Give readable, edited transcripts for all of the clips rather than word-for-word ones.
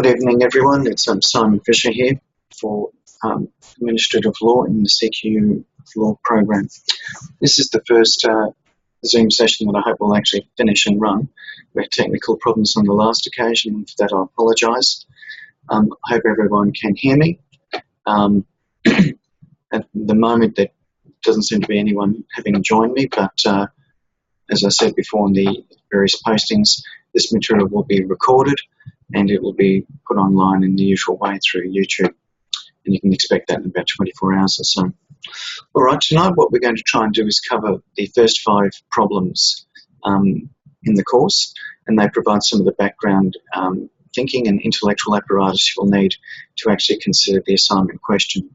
Good evening, everyone. It's Simon Fisher here for Administrative Law in the CQ Law program. This is the first Zoom session that I hope will actually finish and run. We had technical problems on the last occasion, and for that I apologise. I hope everyone can hear me. At the moment, there doesn't seem to be anyone having joined me, but as I said before in the various postings, this material will be recorded and it will be put online in the usual way through YouTube. And you can expect that in about 24 hours or so. All right, tonight what we're going to try and do is cover the first 5 problems in the course, and they provide some of the background thinking and intellectual apparatus you'll need to actually consider the assignment question.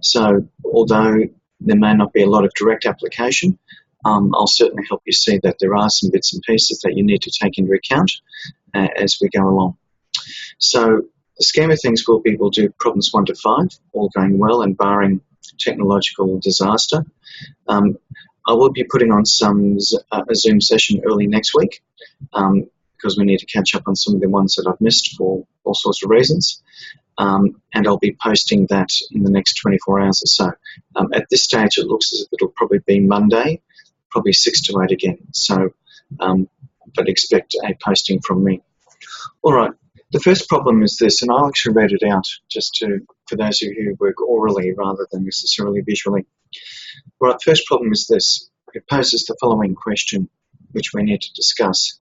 So although there may not be a lot of direct application, I'll certainly help you see that there are some bits and pieces that you need to take into account as we go along. So the scheme of things will be we'll do problems 1 to 5, all going well and barring technological disaster. I will be putting on a Zoom session early next week because we need to catch up on some of the ones that I've missed for all sorts of reasons. And I'll be posting that in the next 24 hours or so. At this stage, it looks as if it'll probably be Monday, probably 6 to 8 again. So, but expect a posting from me. All right. The first problem is this, and I'll actually read it out just for those of you who work orally rather than necessarily visually. All right, first problem is this. It poses the following question, which we need to discuss.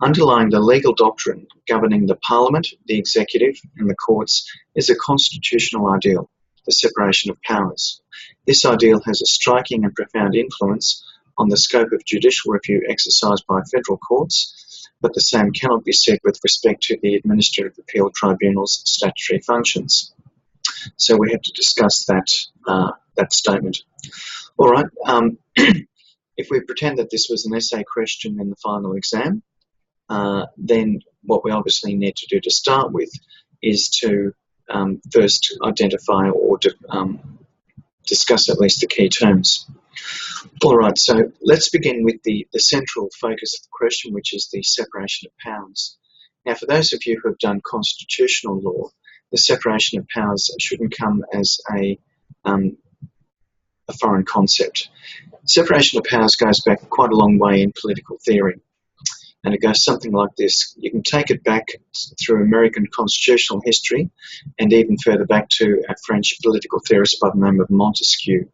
Underlying the legal doctrine governing the Parliament, the Executive and the courts is a constitutional ideal, the separation of powers. This ideal has a striking and profound influence on the scope of judicial review exercised by federal courts, but the same cannot be said with respect to the Administrative Appeal Tribunal's statutory functions. So we have to discuss that statement. All right, if we pretend that this was an essay question in the final exam, then what we obviously need to do to start with is to first identify or discuss at least the key terms. All right, so let's begin with the central focus of the question, which is the separation of powers. Now, for those of you who have done constitutional law, the separation of powers shouldn't come as a foreign concept. Separation of powers goes back quite a long way in political theory, and it goes something like this. You can take it back through American constitutional history and even further back to a French political theorist by the name of Montesquieu.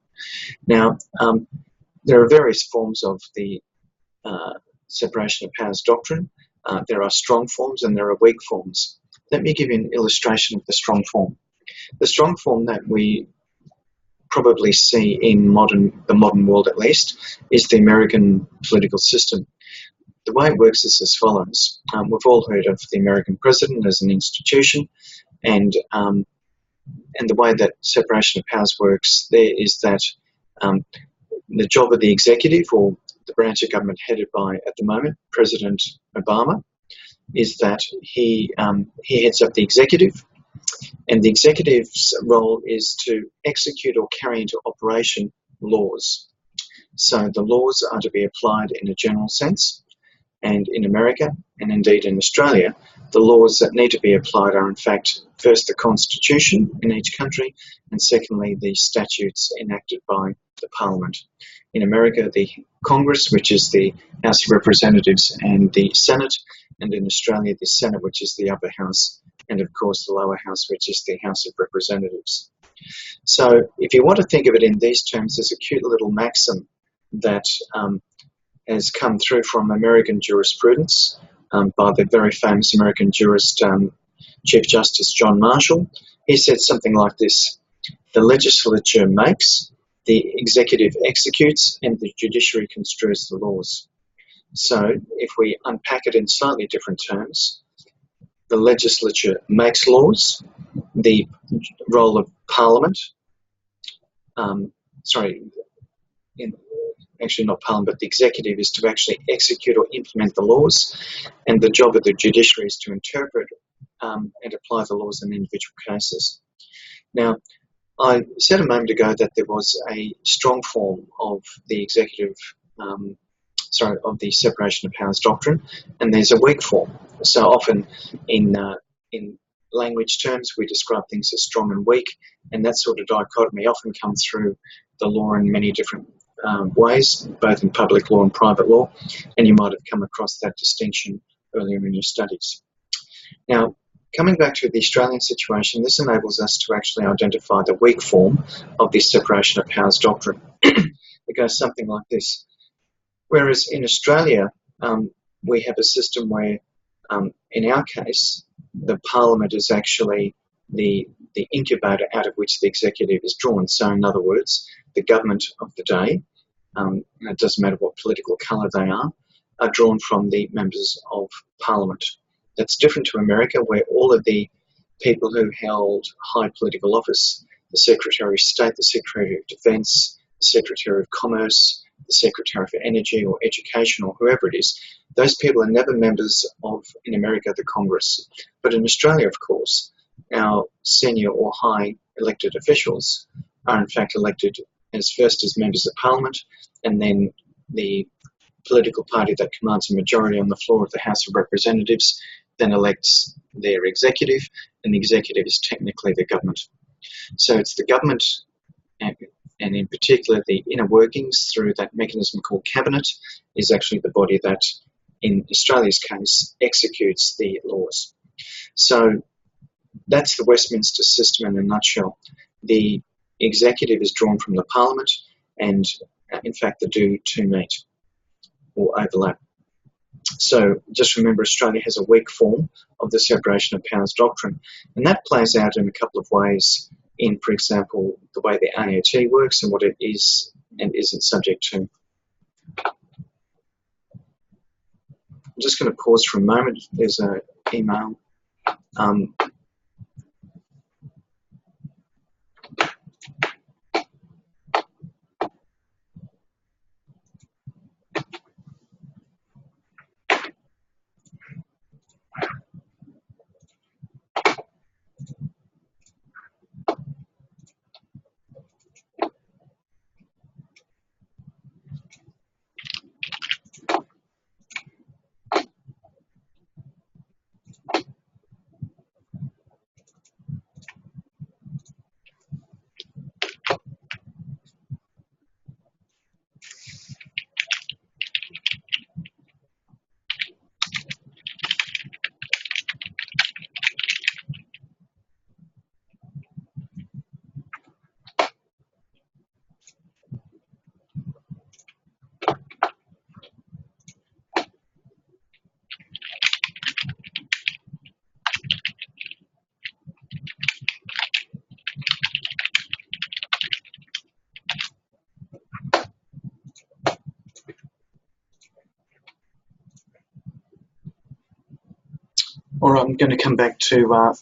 Now, there are various forms of the separation of powers doctrine. There are strong forms and there are weak forms. Let me give you an illustration of the strong form. The strong form that we probably see in the modern world at least is the American political system. The way it works is as follows. We've all heard of the American president as an institution, and the way that separation of powers works there is that the job of the executive, or the branch of government headed by, at the moment, President Obama, is that he heads up the executive, and the executive's role is to execute or carry into operation laws. So the laws are to be applied in a general sense, and in America, and indeed in Australia, the laws that need to be applied are in fact first the Constitution in each country, and secondly the statutes enacted by the Parliament. In America, the Congress, which is the House of Representatives, and the Senate, and in Australia, the Senate, which is the upper house, and of course the lower house, which is the House of Representatives. So if you want to think of it in these terms, there's a cute little maxim that has come through from American jurisprudence by the very famous American jurist, Chief Justice John Marshall. He said something like this: the legislature makes, the executive executes, and the judiciary construes the laws. So if we unpack it in slightly different terms, the legislature makes laws, the role of Parliament, actually not Parliament, but the executive is to actually execute or implement the laws, and the job of the judiciary is to interpret and apply the laws in individual cases. Now, I said a moment ago that there was a strong form of the of the separation of powers doctrine, and there's a weak form. So often in language terms, we describe things as strong and weak, and that sort of dichotomy often comes through the law in many different ways, both in public law and private law, and you might have come across that distinction earlier in your studies. Now, coming back to the Australian situation, this enables us to actually identify the weak form of this separation of powers doctrine. It goes something like this. Whereas in Australia, we have a system where, in our case, the Parliament is actually the incubator out of which the executive is drawn. So in other words, the government of the day, it doesn't matter what political colour they are drawn from the members of Parliament. That's different to America, where all of the people who held high political office, the Secretary of State, the Secretary of Defence, the Secretary of Commerce, the Secretary for Energy or Education or whoever it is, those people are never members of, in America, the Congress. But in Australia, of course, our senior or high elected officials are in fact elected as members of Parliament, and then the political party that commands a majority on the floor of the House of Representatives then elects their executive, and the executive is technically the government. So it's the government, and in particular the inner workings through that mechanism called cabinet is actually the body that, in Australia's case, executes the laws. So that's the Westminster system in a nutshell. The executive is drawn from the Parliament, and in fact the two meet or overlap. So just remember, Australia has a weak form of the separation of powers doctrine, and that plays out in a couple of ways in, for example, the way the AAT works and what it is and isn't subject to. I'm just going to pause for a moment. There's an email. All right, I'm going to come back to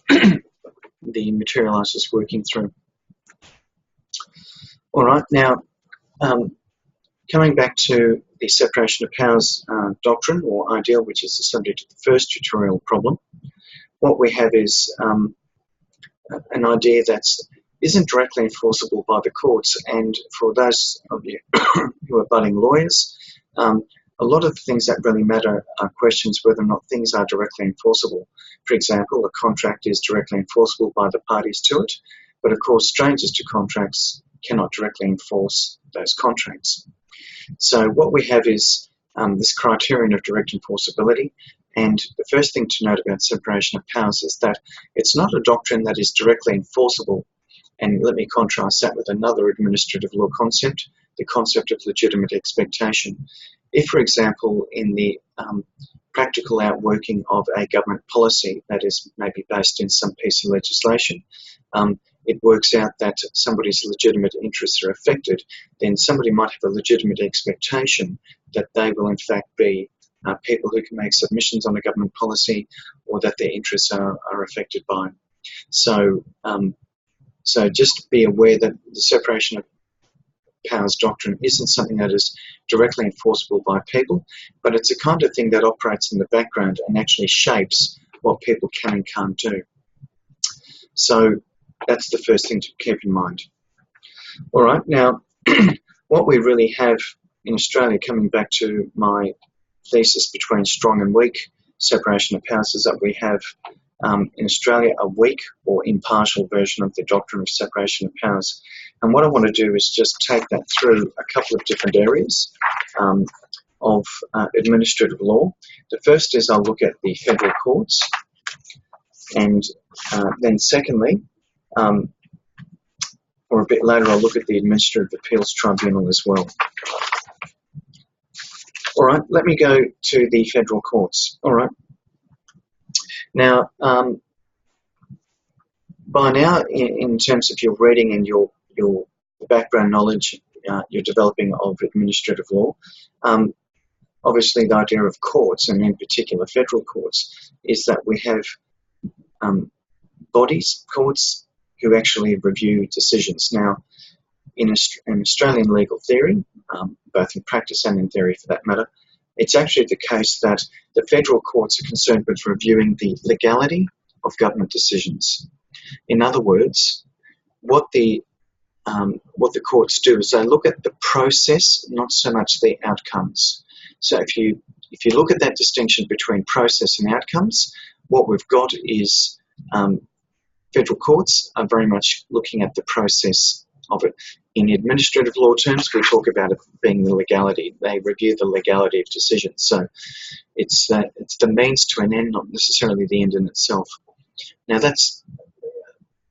the material I was just working through. All right, now coming back to the separation of powers doctrine or ideal, which is the subject of the first tutorial problem, what we have is an idea that isn't directly enforceable by the courts. And for those of you who are budding lawyers, a lot of the things that really matter are questions whether or not things are directly enforceable. For example, a contract is directly enforceable by the parties to it, but of course strangers to contracts cannot directly enforce those contracts. So what we have is this criterion of direct enforceability, and the first thing to note about separation of powers is that it's not a doctrine that is directly enforceable. And let me contrast that with another administrative law concept, the concept of legitimate expectation. If, for example, in the practical outworking of a government policy that is maybe based in some piece of legislation, it works out that somebody's legitimate interests are affected, then somebody might have a legitimate expectation that they will in fact be people who can make submissions on a government policy or that their interests are affected by. So just be aware that the separation of powers doctrine isn't something that is directly enforceable by people, but it's a kind of thing that operates in the background and actually shapes what people can and can't do. So that's the first thing to keep in mind. All right, now what we really have in Australia, coming back to my thesis between strong and weak separation of powers, is that we have in Australia a weak or impartial version of the doctrine of separation of powers. And what I want to do is just take that through a couple of different areas of administrative law. The first is I'll look at the federal courts, and then secondly, or a bit later, I'll look at the Administrative Appeals Tribunal as well. All right, let me go to the federal courts. All right. Now, by now, in terms of your reading and your background knowledge you're developing of administrative law, obviously the idea of courts, and in particular federal courts, is that we have bodies, courts, who actually review decisions. Now, in Australian legal theory, both in practice and in theory for that matter, it's actually the case that the federal courts are concerned with reviewing the legality of government decisions. In other words, what the courts do is they look at the process, not so much the outcomes. So if you look at that distinction between process and outcomes, what we've got is federal courts are very much looking at the process of it. In administrative law terms, we talk about it being the legality. They review the legality of decisions. So it's the means to an end, not necessarily the end in itself. Now that's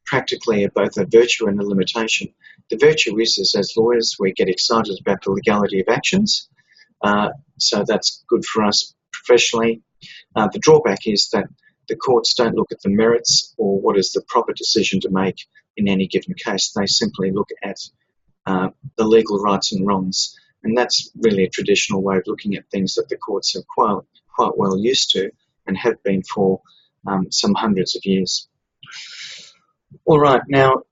practically both a virtue and a limitation. The virtue is as lawyers, we get excited about the legality of actions. So that's good for us professionally. The drawback is that the courts don't look at the merits or what is the proper decision to make in any given case. They simply look at the legal rights and wrongs. And that's really a traditional way of looking at things that the courts are quite well used to and have been for some hundreds of years. All right, now,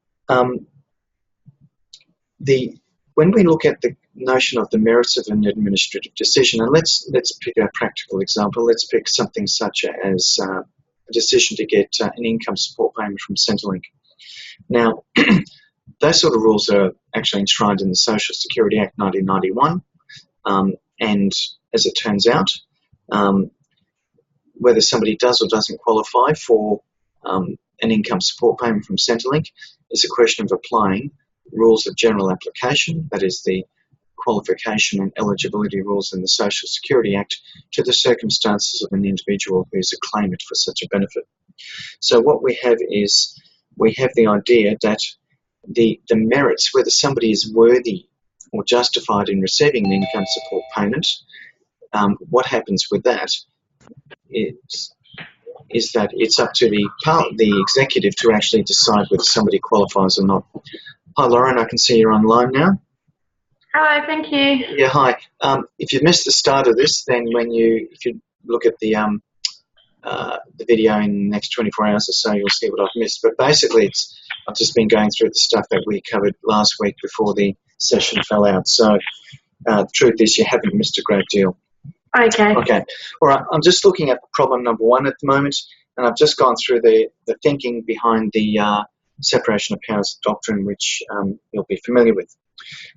when we look at the notion of the merits of an administrative decision, and let's pick a practical example. Let's pick something such as a decision to get an income support payment from Centrelink. Now, those sort of rules are actually enshrined in the Social Security Act 1991, and as it turns out, whether somebody does or doesn't qualify for an income support payment from Centrelink is a question of applying rules of general application, that is the qualification and eligibility rules in the Social Security Act, to the circumstances of an individual who is a claimant for such a benefit. So what we have is we have the idea that the merits, whether somebody is worthy or justified in receiving an income support payment, what happens with that is that it's up to the executive to actually decide whether somebody qualifies or not. Hi, Lauren, I can see you're online now. Hello, thank you. Yeah, hi. If you've missed the start of this, then if you look at the video in the next 24 hours or so, you'll see what I've missed. But basically, I've just been going through the stuff that we covered last week before the session fell out. So the truth is you haven't missed a great deal. Okay. Okay. All right. I'm just looking at problem number 1 at the moment, and I've just gone through the thinking behind the separation of powers doctrine, which you'll be familiar with.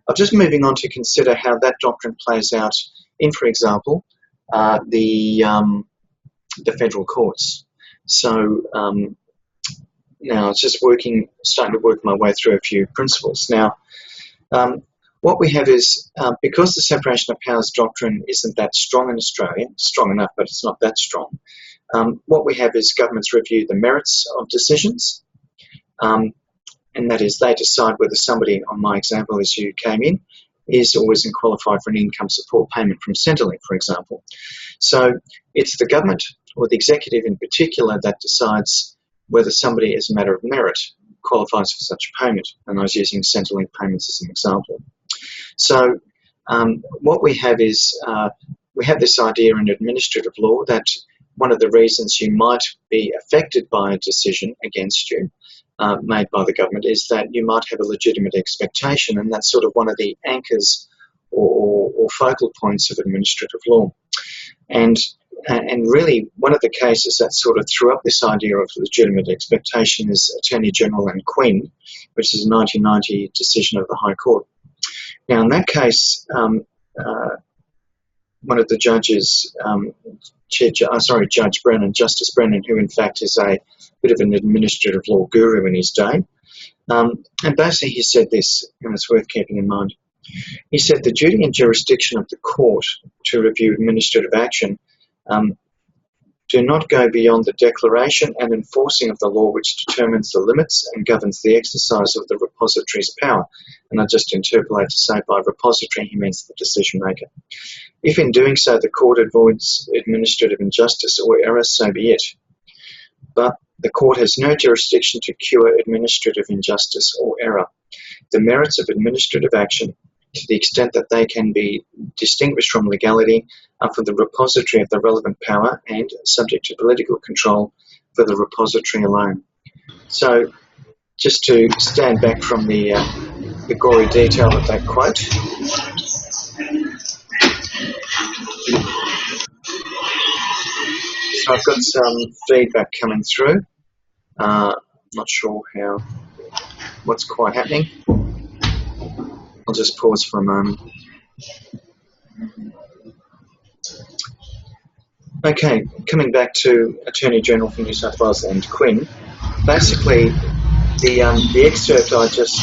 I'm just moving on to consider how that doctrine plays out in, for example, the federal courts. So now it's just starting to work my way through a few principles. Now, what we have is, because the separation of powers doctrine isn't that strong in Australia, strong enough, but it's not that strong, what we have is governments review the merits of decisions, and that is they decide whether somebody, on my example as you came in, is or isn't qualified for an income support payment from Centrelink, for example. So it's the government, or the executive in particular, that decides whether somebody, as a matter of merit, qualifies for such a payment. And I was using Centrelink payments as an example. So what we have is, we have this idea in administrative law that one of the reasons you might be affected by a decision against you made by the government is that you might have a legitimate expectation, and that's sort of one of the anchors or focal points of administrative law. And really, one of the cases that sort of threw up this idea of legitimate expectation is Attorney General and Quinn, which is a 1990 decision of the High Court. Now, in that case, one of the judges Judge Brennan, Justice Brennan, who in fact is a bit of an administrative law guru in his day. And basically he said this, and it's worth keeping in mind. He said the duty and jurisdiction of the court to review administrative action do not go beyond the declaration and enforcing of the law which determines the limits and governs the exercise of the repository's power. And I just interpolate to say by repository he means the decision maker. If in doing so the court avoids administrative injustice or error, so be it. But the court has no jurisdiction to cure administrative injustice or error. The merits of administrative action, to the extent that they can be distinguished from legality, are for the repository of the relevant power and, subject to political control, for the repository alone. So, just to stand back from the gory detail of that quote, so I've got some feedback coming through. Not sure what's quite happening. I'll just pause for a moment. Okay, coming back to Attorney General for New South Wales and Quinn. Basically, the excerpt I just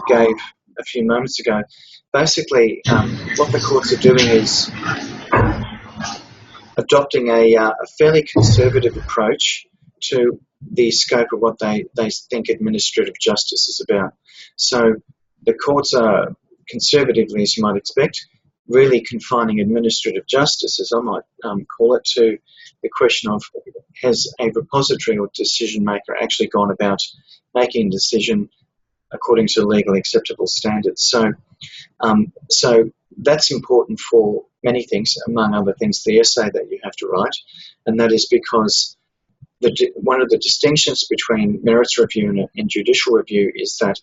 gave a few moments ago, basically what the courts are doing is adopting a fairly conservative approach to the scope of what they think administrative justice is about. So the courts are conservatively, as you might expect, really confining administrative justice, as I might call it, to the question of has a repository or decision maker actually gone about making a decision according to legally acceptable standards. So that's important for many things, among other things, the essay that you have to write, and that is because one of the distinctions between merits review and judicial review is that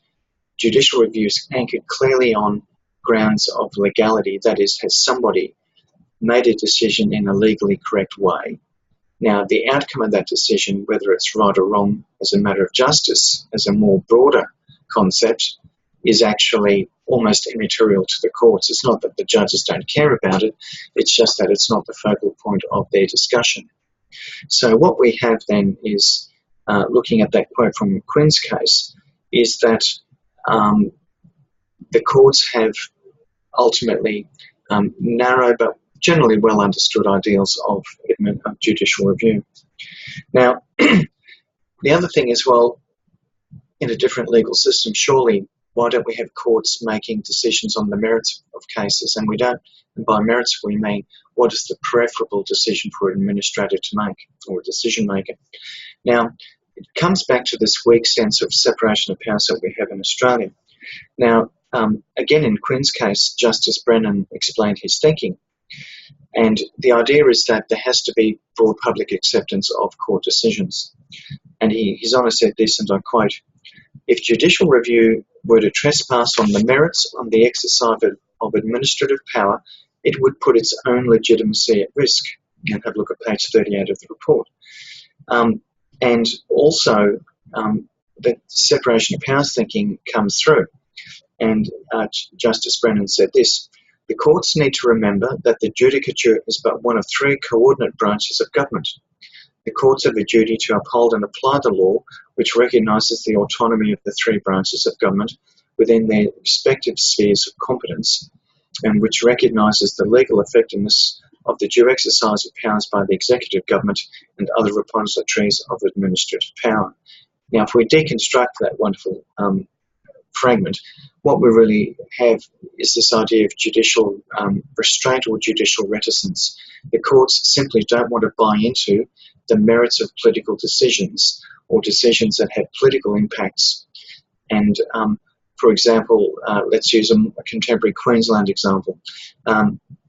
judicial review is anchored clearly on grounds of legality, that is, has somebody made a decision in a legally correct way. Now, the outcome of that decision, whether it's right or wrong as a matter of justice, as a more broader concept, is actually almost immaterial to the courts. It's not that the judges don't care about it, it's just that it's not the focal point of their discussion. So what we have then is, looking at that quote from Quinn's case, is that the courts have ultimately narrow but generally well understood ideals of judicial review. Now, the other thing is, well, in a different legal system, surely why don't we have courts making decisions on the merits of cases? And we don't, and by merits we mean what is the preferable decision for an administrator to make, or a decision maker. Now, it comes back to this weak sense of separation of powers that we have in Australia. Now, again, in Quinn's case, Justice Brennan explained his thinking. And the idea is that there has to be broad public acceptance of court decisions. And His Honour said this, and I quote, "If judicial review were to trespass on the merits on the exercise of administrative power, it would put its own legitimacy at risk." And have a look at page 38 of the report. And also, the separation of powers thinking comes through. And Justice Brennan said this, "The courts need to remember that the judicature is but one of three coordinate branches of government. The courts have a duty to uphold and apply the law which recognises the autonomy of the three branches of government within their respective spheres of competence, and which recognises the legal effectiveness of the due exercise of powers by the executive government and other repositories of administrative power." Now, if we deconstruct that wonderful fragment, what we really have is this idea of judicial restraint or judicial reticence. The courts simply don't want to buy into the merits of political decisions or decisions that have political impacts. And for example, let's use a contemporary Queensland example.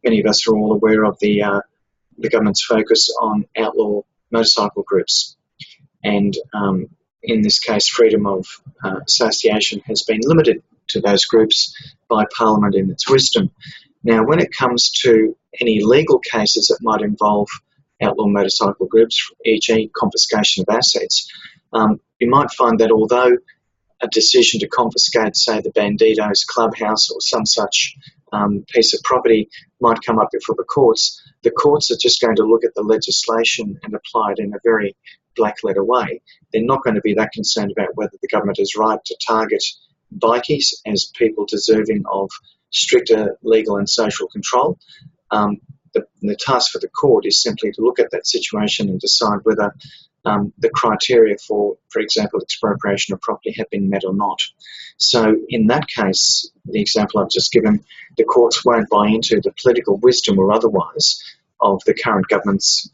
Many of us are all aware of the government's focus on outlaw motorcycle groups. And in this case, freedom of association has been limited to those groups by Parliament in its wisdom. Now, when it comes to any legal cases that might involve outlaw motorcycle groups, e.g. confiscation of assets, you might find that although a decision to confiscate, say, the Bandidos clubhouse or some such piece of property might come up before the courts are just going to look at the legislation and apply it in a very black letter way. They're not going to be that concerned about whether the government is right to target bikies as people deserving of stricter legal and social control. The task for the court is simply to look at that situation and decide whether the criteria for example, expropriation of property have been met or not. So in that case, the example I've just given, the courts won't buy into the political wisdom or otherwise of the current government's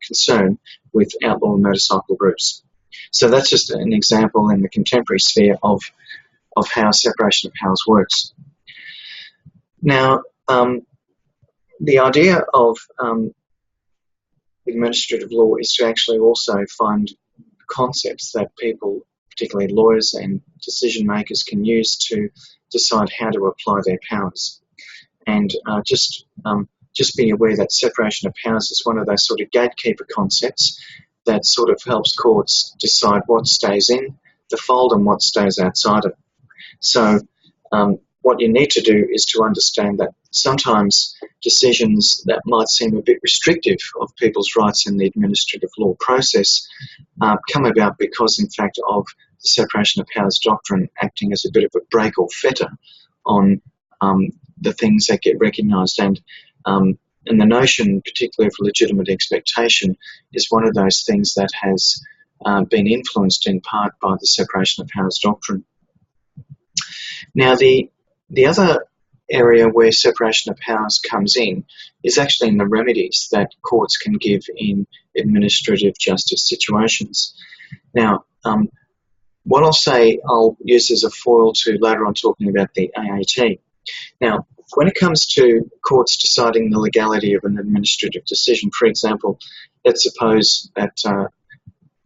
concern with outlaw motorcycle groups. So that's just an example in the contemporary sphere of how separation of powers works. Now, the idea of administrative law is to actually also find concepts that people, particularly lawyers and decision makers, can use to decide how to apply their powers. And just be aware that separation of powers is one of those sort of gatekeeper concepts that sort of helps courts decide what stays in the fold and what stays outside it. So what you need to do is to understand that sometimes decisions that might seem a bit restrictive of people's rights in the administrative law process come about because, in fact, of the separation of powers doctrine acting as a bit of a brake or fetter on the things that get recognised. And the notion, particularly of legitimate expectation, is one of those things that has been influenced in part by the separation of powers doctrine. Now, the other area where separation of powers comes in is actually in the remedies that courts can give in administrative justice situations. Now, what I'll say I'll use as a foil to later on talking about the AAT. Now, when it comes to courts deciding the legality of an administrative decision, for example, let's suppose that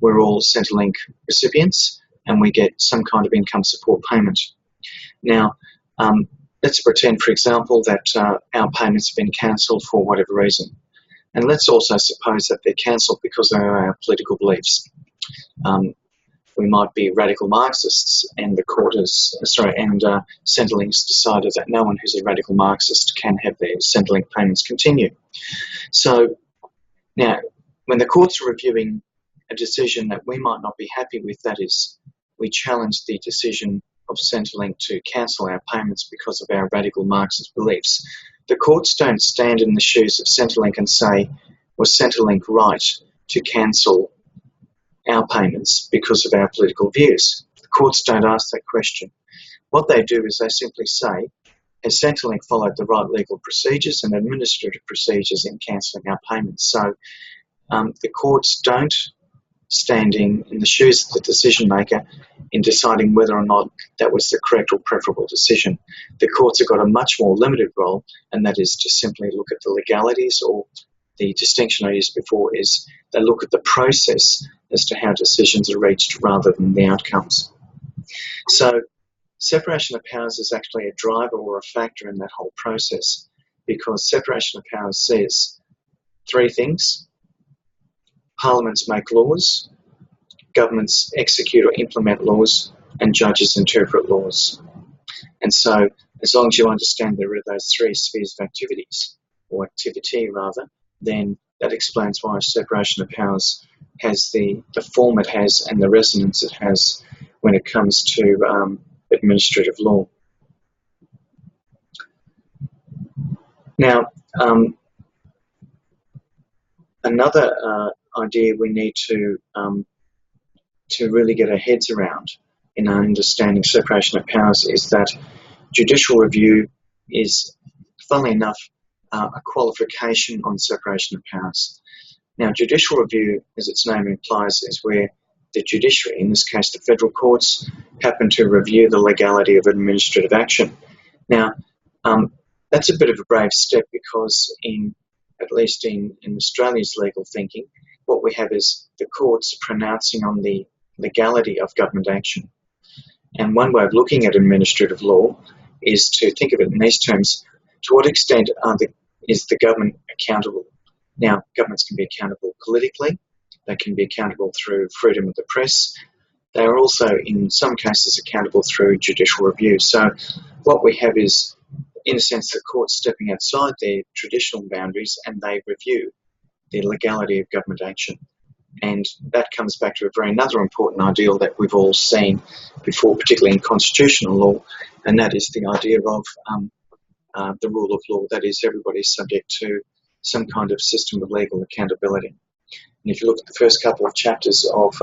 we're all Centrelink recipients and we get some kind of income support payment. Now, let's pretend, for example, that our payments have been cancelled for whatever reason. And let's also suppose that they're cancelled because of our political beliefs. We might be radical Marxists, and the court Centrelink's decided that no one who's a radical Marxist can have their Centrelink payments continue. So now, when the courts are reviewing a decision that we might not be happy with, that is, we challenge the decision of Centrelink to cancel our payments because of our radical Marxist beliefs, the courts don't stand in the shoes of Centrelink and say, was Centrelink right to cancel our payments because of our political views? The courts don't ask that question. What they do is they simply say, has Centrelink followed the right legal procedures and administrative procedures in cancelling our payments? So the courts don't stand in the shoes of the decision maker in deciding whether or not that was the correct or preferable decision. The courts have got a much more limited role, and that is to simply look at the legalities, or the distinction I used before is they look at the process as to how decisions are reached rather than the outcomes. So separation of powers is actually a driver or a factor in that whole process, because separation of powers says three things. Parliaments make laws, governments execute or implement laws, and judges interpret laws. And so as long as you understand there are those three spheres of activities, or activity rather, then that explains why separation of powers has the form it has and the resonance it has when it comes to administrative law. Now, another idea we need to really get our heads around in understanding separation of powers is that judicial review is, funnily enough, a qualification on separation of powers. Now, judicial review, as its name implies, is where the judiciary, in this case the federal courts, happen to review the legality of administrative action. Now, that's a bit of a brave step because at least in Australia's legal thinking, what we have is the courts pronouncing on the legality of government action. And one way of looking at administrative law is to think of it in these terms: to what extent is the government accountable? Now, governments can be accountable politically, they can be accountable through freedom of the press, they are also in some cases accountable through judicial review. So what we have is, in a sense, the courts stepping outside their traditional boundaries and they review the legality of government action. And that comes back to another important ideal that we've all seen before, particularly in constitutional law, and that is the idea of the rule of law. That is, everybody is subject to some kind of system of legal accountability. And if you look at the first couple of chapters of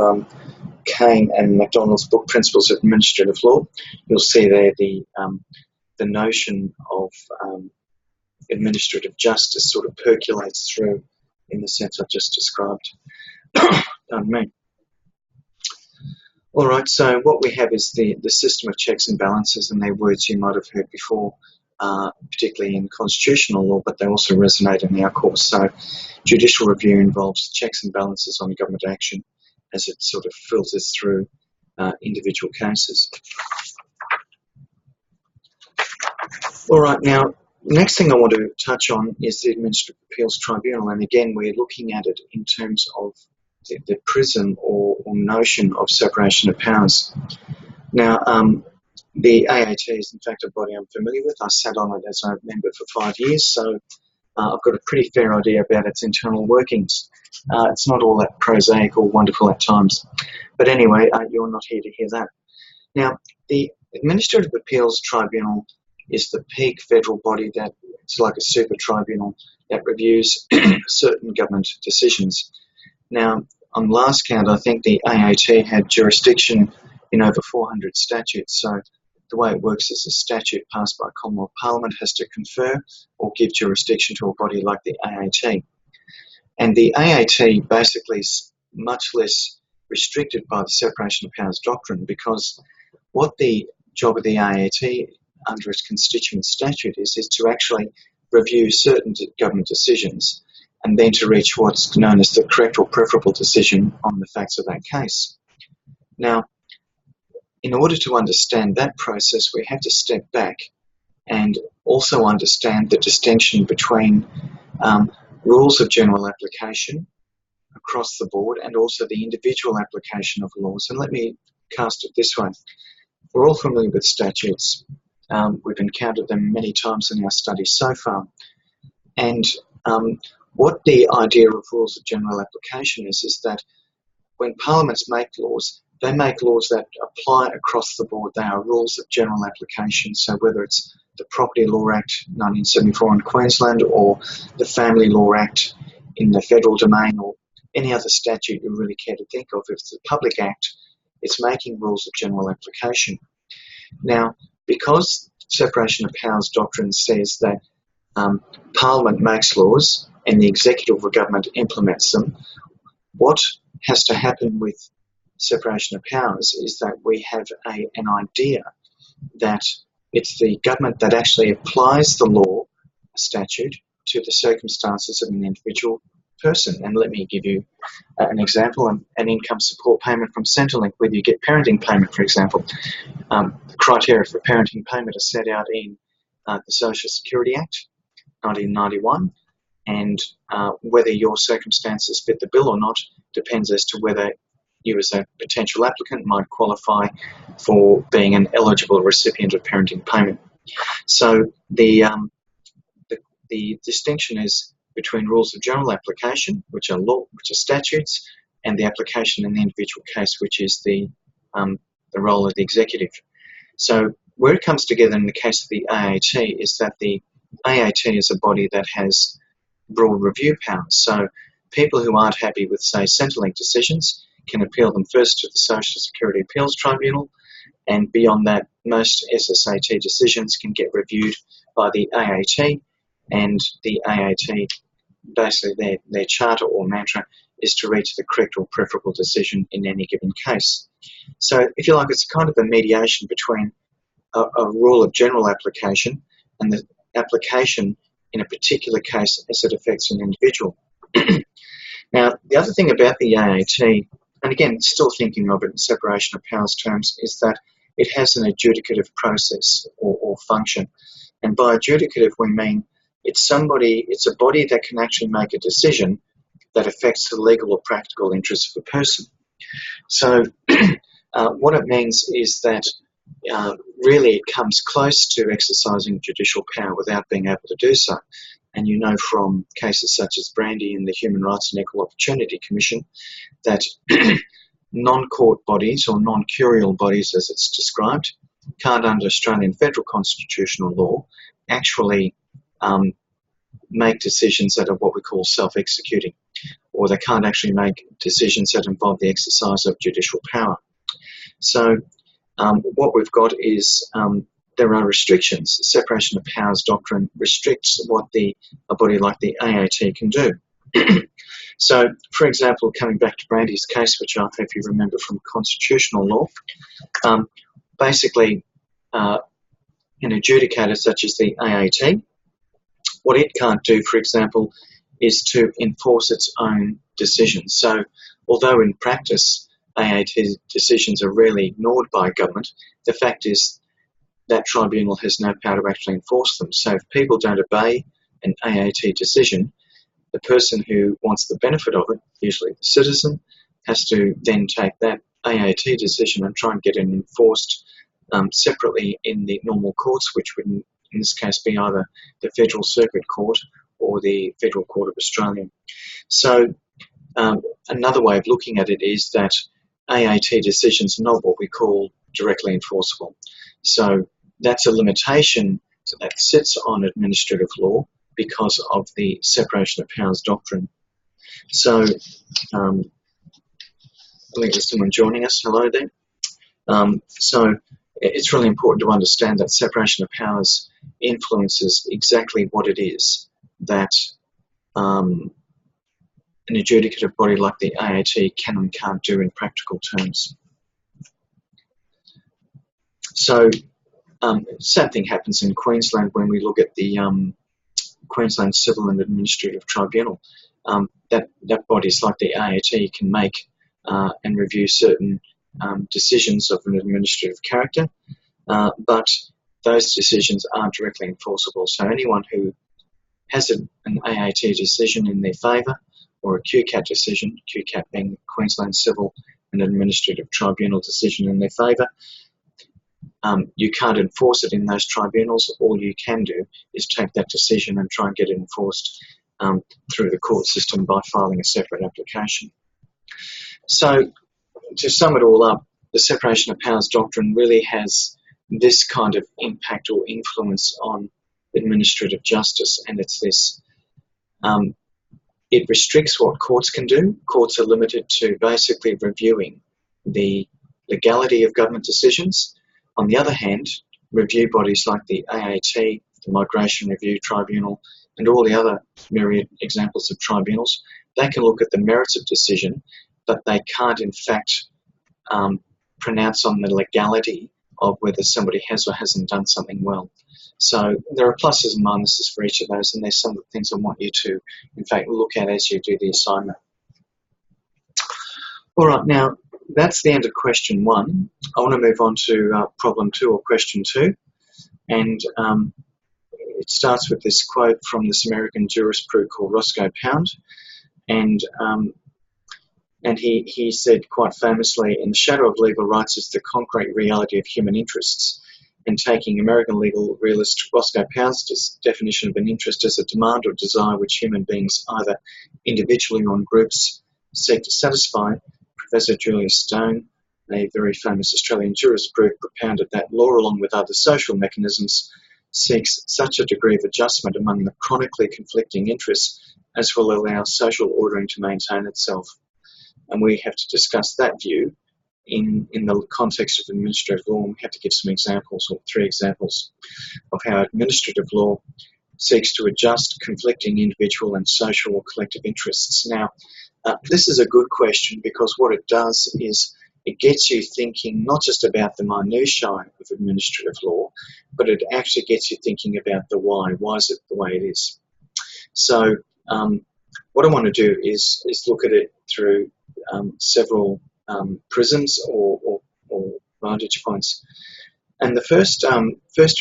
Kane and MacDonald's book, Principles of Administrative Law, you'll see there the notion of administrative justice sort of percolates through in the sense I've just described. Pardon me. All right, so what we have is the system of checks and balances, and they're words you might have heard before, particularly in constitutional law, but they also resonate in our course. So judicial review involves checks and balances on government action as it sort of filters through individual cases. All right, now, the next thing I want to touch on is the Administrative Appeals Tribunal, and again, we're looking at it in terms of the prism or notion of separation of powers. Now, the AAT is in fact a body I'm familiar with. I sat on it as a member for 5 years, so I've got a pretty fair idea about its internal workings. It's not all that prosaic or wonderful at times. But anyway, you're not here to hear that. Now, the Administrative Appeals Tribunal is the peak federal body that it's like a super tribunal that reviews certain government decisions. Now, on last count, I think the AAT had jurisdiction in over 400 statutes. So the way it works is a statute passed by Commonwealth Parliament has to confer or give jurisdiction to a body like the AAT. And the AAT basically is much less restricted by the separation of powers doctrine, because what the job of the AAT under its constituent statute is to actually review certain government decisions and then to reach what's known as the correct or preferable decision on the facts of that case. Now, in order to understand that process, we have to step back and also understand the distinction between rules of general application across the board and also the individual application of laws. And let me cast it this way. We're all familiar with statutes. We've encountered them many times in our studies so far. And what the idea of rules of general application is that when parliaments make laws, they make laws that apply across the board. They are rules of general application. So whether it's the Property Law Act 1974 in Queensland or the Family Law Act in the federal domain or any other statute you really care to think of, if it's a public act, it's making rules of general application. Now, because separation of powers doctrine says that Parliament makes laws and the executive or government implements them, what has to happen with separation of powers is that we have an idea that it's the government that actually applies the law, a statute, to the circumstances of an individual person. And let me give you an example, an income support payment from Centrelink, whether you get parenting payment, for example. The criteria for parenting payment are set out in the Social Security Act, 1991, and whether your circumstances fit the bill or not depends as to whether you as a potential applicant might qualify for being an eligible recipient of parenting payment. So the distinction is between rules of general application, which are statutes, and the application in the individual case, which is the role of the executive. So where it comes together in the case of the AAT is that the AAT is a body that has broad review powers. So people who aren't happy with, say, Centrelink decisions can appeal them first to the Social Security Appeals Tribunal, and beyond that, most SSAT decisions can get reviewed by the AAT, and the AAT, basically their charter or mantra is to reach the correct or preferable decision in any given case. So if you like, it's kind of a mediation between a rule of general application and the application in a particular case as it affects an individual. Now, the other thing about the AAT, and again, still thinking of it in separation of powers terms, is that it has an adjudicative process or function. And by adjudicative, we mean it's a body that can actually make a decision that affects the legal or practical interests of a person. So What it means is that really it comes close to exercising judicial power without being able to do so. And you know from cases such as Brandy and the Human Rights and Equal Opportunity Commission that non-court bodies or non-curial bodies, as it's described, can't, under Australian federal constitutional law, actually make decisions that are what we call self-executing, or they can't actually make decisions that involve the exercise of judicial power. So what we've got is there are restrictions. The separation of powers doctrine restricts what a body like the AAT can do. So, for example, coming back to Brandy's case, which I hope you remember from constitutional law, basically an adjudicator such as the AAT, what it can't do, for example, is to enforce its own decisions. So, although in practice AAT decisions are rarely ignored by government, the fact is that tribunal has no power to actually enforce them. So if people don't obey an AAT decision, the person who wants the benefit of it, usually the citizen, has to then take that AAT decision and try and get it enforced separately in the normal courts, which would in this case be either the Federal Circuit Court or the Federal Court of Australia. So another way of looking at it is that AAT decisions are not what we call directly enforceable. So that's a limitation that sits on administrative law because of the separation of powers doctrine. So I think there's someone joining us. Hello there. So it's really important to understand that separation of powers influences exactly what it is that an adjudicative body like the AAT can and can't do in practical terms. So same thing happens in Queensland when we look at the Queensland Civil and Administrative Tribunal. That bodies like the AAT can make and review certain decisions of an administrative character, but those decisions aren't directly enforceable. So anyone who has an AAT decision in their favour, or a QCAT decision, QCAT being Queensland Civil and Administrative Tribunal decision in their favour, you can't enforce it in those tribunals. All you can do is take that decision and try and get it enforced through the court system by filing a separate application. So to sum it all up, the separation of powers doctrine really has this kind of impact or influence on administrative justice, and it's this. It restricts what courts can do. Courts are limited to basically reviewing the legality of government decisions. On the other hand, review bodies like the AAT, the Migration Review Tribunal, and all the other myriad examples of tribunals, they can look at the merits of decision, but they can't in fact pronounce on the legality of whether somebody has or hasn't done something well. So there are pluses and minuses for each of those, and there's some of the things I want you to, in fact, look at as you do the assignment. All right, now that's the end of question 1. I want to move on to problem 2 or question 2, and it starts with this quote from this American jurisprudent called Roscoe Pound, and he said quite famously, "In the shadow of legal rights is the concrete reality of human interests." And taking American legal realist Roscoe Pound's definition of an interest as a demand or desire which human beings either individually or in groups seek to satisfy, Professor Julius Stone, a very famous Australian jurisprudent, propounded that law, along with other social mechanisms, seeks such a degree of adjustment among the chronically conflicting interests as will allow social ordering to maintain itself. And we have to discuss that view in the context of administrative law, and we have to give some examples, or 3 examples, of how administrative law seeks to adjust conflicting individual and social or collective interests. Now, this is a good question because what it does is it gets you thinking not just about the minutiae of administrative law, but it actually gets you thinking about the why. Why is it the way it is? So what I want to do is look at it through several prisms or vantage points. And the first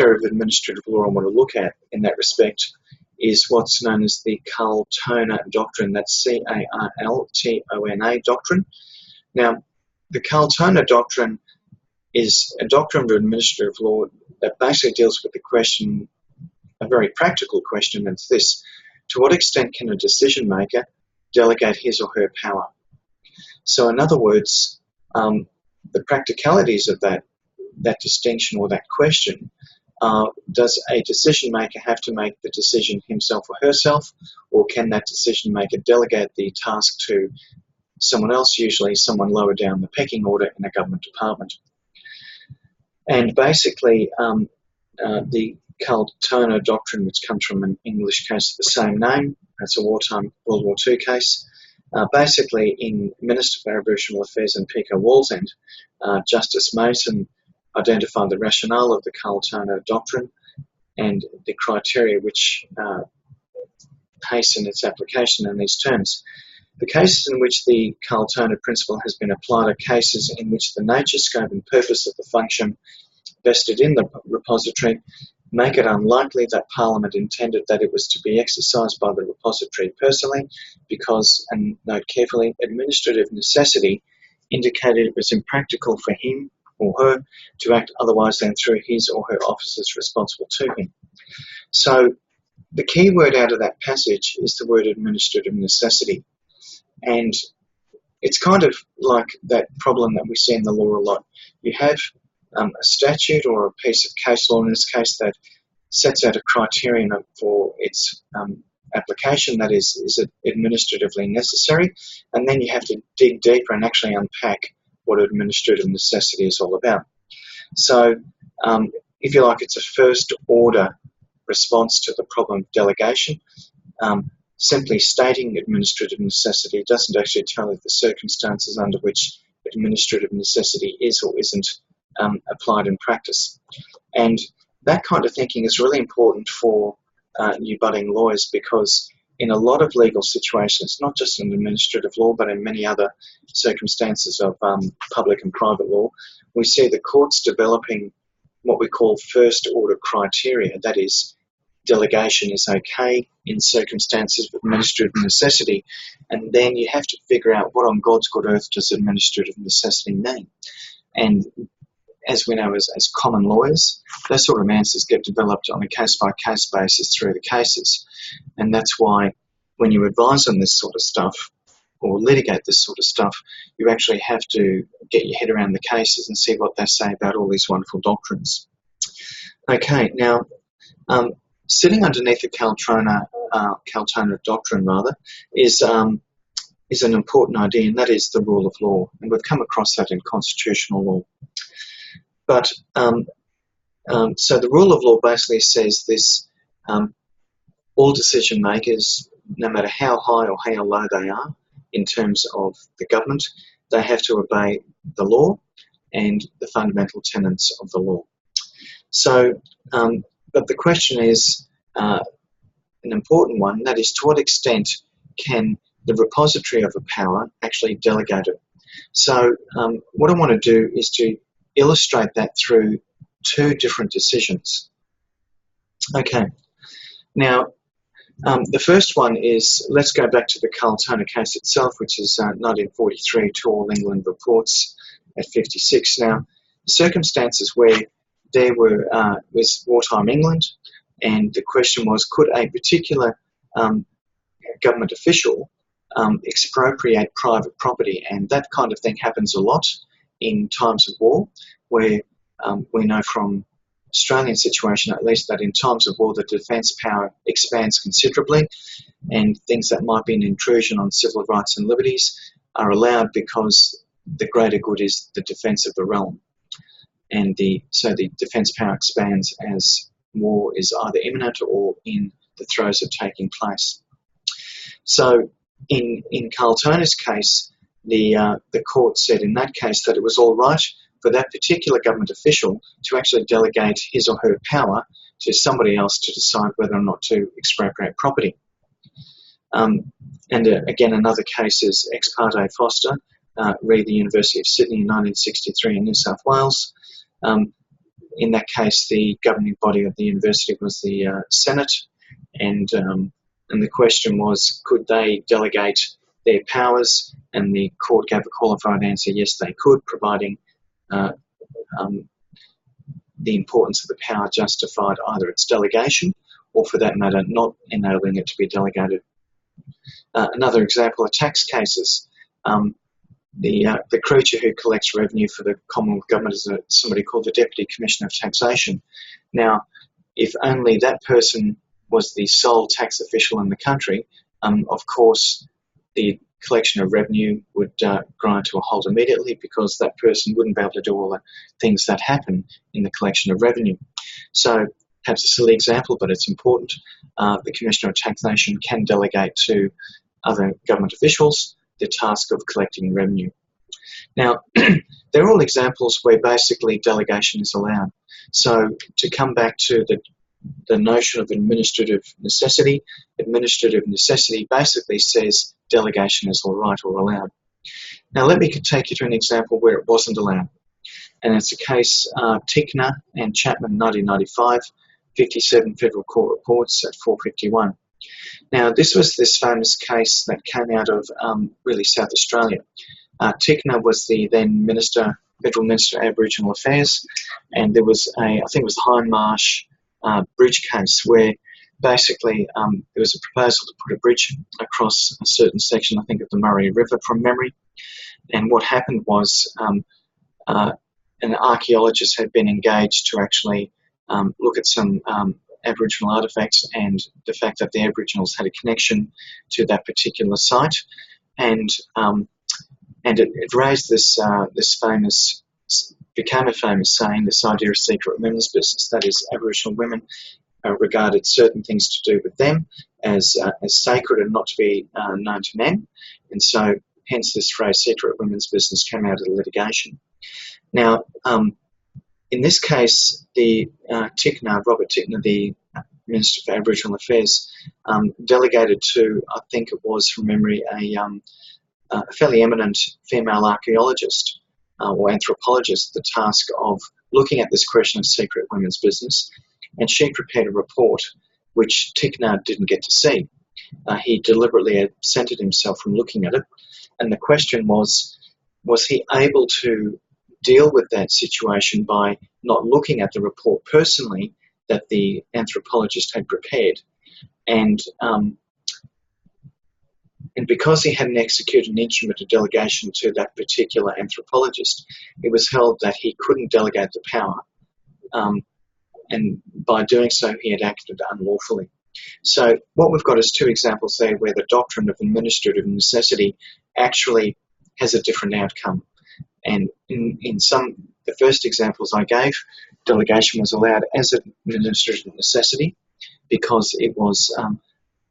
area of administrative law I want to look at in that respect is what's known as the Carl-Tona doctrine. That's Carltona doctrine. Now, the Carl-Tona doctrine is a doctrine of administrative law that basically deals with the question, a very practical question, and it's this: to what extent can a decision maker delegate his or her power? So in other words, the practicalities of that distinction or that question, does a decision maker have to make the decision himself or herself, or can that decision maker delegate the task to someone else, usually someone lower down the pecking order in a government department? And basically, the Carl-Turner doctrine, which comes from an English case of the same name, that's a wartime World War II case. Basically, in Minister for Aboriginal Affairs and Pico Wallsend, Justice Mason identified the rationale of the Carl-Turner doctrine and the criteria which hasten its application in these terms. The cases in which the Carl-Turner principle has been applied are cases in which the nature, scope and purpose of the function vested in the repository make it unlikely that Parliament intended that it was to be exercised by the repository personally because, and note carefully, administrative necessity indicated it was impractical for him or her to act otherwise than through his or her officers responsible to him. So the key word out of that passage is the word administrative necessity. And it's kind of like that problem that we see in the law a lot. You have a statute or a piece of case law, in this case, that sets out a criterion for its application, that is it administratively necessary? And then you have to dig deeper and actually unpack what administrative necessity is all about. So, if you like, it's a first order response to the problem of delegation. Simply stating administrative necessity doesn't actually tell you the circumstances under which administrative necessity is or isn't applied in practice. And that kind of thinking is really important for new budding lawyers, because in a lot of legal situations, not just in administrative law, but in many other circumstances of public and private law, we see the courts developing what we call first order criteria. That is, delegation is okay in circumstances of administrative necessity, and then you have to figure out what on God's good earth does administrative necessity mean. And as we know as common lawyers, those sort of answers get developed on a case-by-case basis through the cases. And that's why when you advise on this sort of stuff or litigate this sort of stuff, you actually have to get your head around the cases and see what they say about all these wonderful doctrines. Okay, now, sitting underneath the Carl-Turner doctrine, is an important idea, and that is the rule of law. And we've come across that in constitutional law. But so the rule of law basically says this: all decision makers, no matter how high or how low they are in terms of the government, they have to obey the law and the fundamental tenets of the law. So, but the question is an important one, that is, to what extent can the repository of a power actually delegate it? So what I want to do is to illustrate that through two different decisions. Okay, now the first one is, let's go back to the Carl-Turner case itself, which is 1943 to All England Reports at 56. Now, the circumstances where there was wartime England, and the question was, could a particular government official expropriate private property? And that kind of thing happens a lot in times of war, where we know from Australian situation at least that in times of war the defence power expands considerably, and things that might be an intrusion on civil rights and liberties are allowed because the greater good is the defence of the realm. And so the defence power expands as war is either imminent or in the throes of taking place. So in Carl-Turner's case, the court said in that case that it was all right for that particular government official to actually delegate his or her power to somebody else to decide whether or not to expropriate property. And again, another case is Ex parte Foster, re the University of Sydney in 1963 in New South Wales. In that case, the governing body of the university was the Senate, and the question was, could they delegate their powers? And the court gave a qualified answer, yes, they could, providing the importance of the power justified either its delegation or, for that matter, not enabling it to be delegated. Another example are tax cases. The creature who collects revenue for the Commonwealth Government is somebody called the Deputy Commissioner of Taxation. Now, if only that person was the sole tax official in the country, of course, the collection of revenue would grind to a halt immediately, because that person wouldn't be able to do all the things that happen in the collection of revenue. So, perhaps a silly example, but it's important. The Commissioner of Taxation can delegate to other government officials the task of collecting revenue. Now, they're all examples where basically delegation is allowed. So, to come back to the notion of administrative necessity basically says delegation is all right or allowed. Now, let me take you to an example where it wasn't allowed. And it's a case Tickner and Chapman, 1995, 57 Federal Court Reports at 451. Now, this was this famous case that came out of really South Australia. Tickner was the then Federal Minister of Aboriginal Affairs, and there was I think it was the Hindmarsh bridge case, where basically there was a proposal to put a bridge across a certain section, I think, of the Murray River from memory. And what happened was an archaeologist had been engaged to actually look at some Aboriginal artefacts and the fact that the Aboriginals had a connection to that particular site, and it raised this became a famous saying, this idea of secret women's business. That is, Aboriginal women regarded certain things to do with them as sacred and not to be known to men, and so hence this phrase secret women's business came out of the litigation. Now, in this case, the Robert Tickner, the Minister for Aboriginal Affairs, delegated to, I think it was from memory, a fairly eminent female archaeologist or anthropologist the task of looking at this question of secret women's business, and she prepared a report which Tickner didn't get to see. He deliberately absented himself from looking at it, and the question was he able to deal with that situation by not looking at the report personally that the anthropologist had prepared, and because he hadn't executed an instrument of delegation to that particular anthropologist, it was held that he couldn't delegate the power, and by doing so he had acted unlawfully. So what we've got is two examples there where the doctrine of administrative necessity actually has a different outcome. And in the first examples I gave, delegation was allowed as an administrative necessity because it was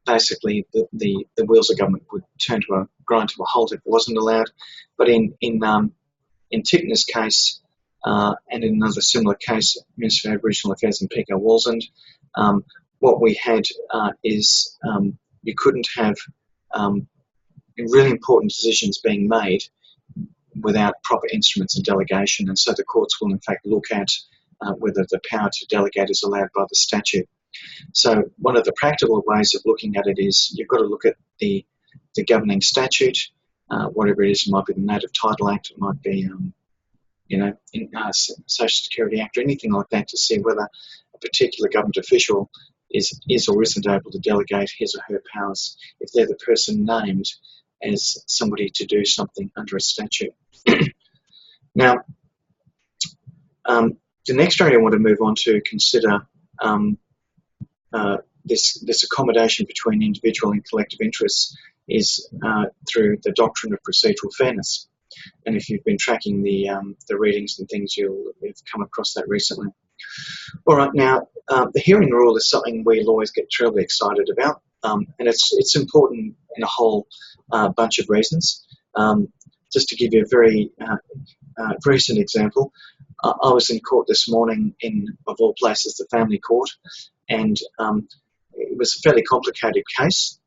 basically the wheels of government would grind to a halt if it wasn't allowed. But in Tickner's case, and in another similar case, Minister for Aboriginal Affairs in Pico Wallsend, what we had is you couldn't have really important decisions being made without proper instruments of delegation, and so the courts will in fact look at whether the power to delegate is allowed by the statute. So one of the practical ways of looking at it is you've got to look at the governing statute, whatever it is. It might be the Native Title Act, it might be Social Security Act or anything like that, to see whether a particular government official is or isn't able to delegate his or her powers if they're the person named as somebody to do something under a statute. Now, the next area I want to move on to consider this accommodation between individual and collective interests is through the doctrine of procedural fairness. And if you've been tracking the readings and things, you'll have come across that recently. All right, now the hearing rule is something we lawyers get terribly excited about, and it's important in a whole bunch of reasons. Just to give you a very recent example, I was in court this morning of all places, the family court, and it was a fairly complicated case,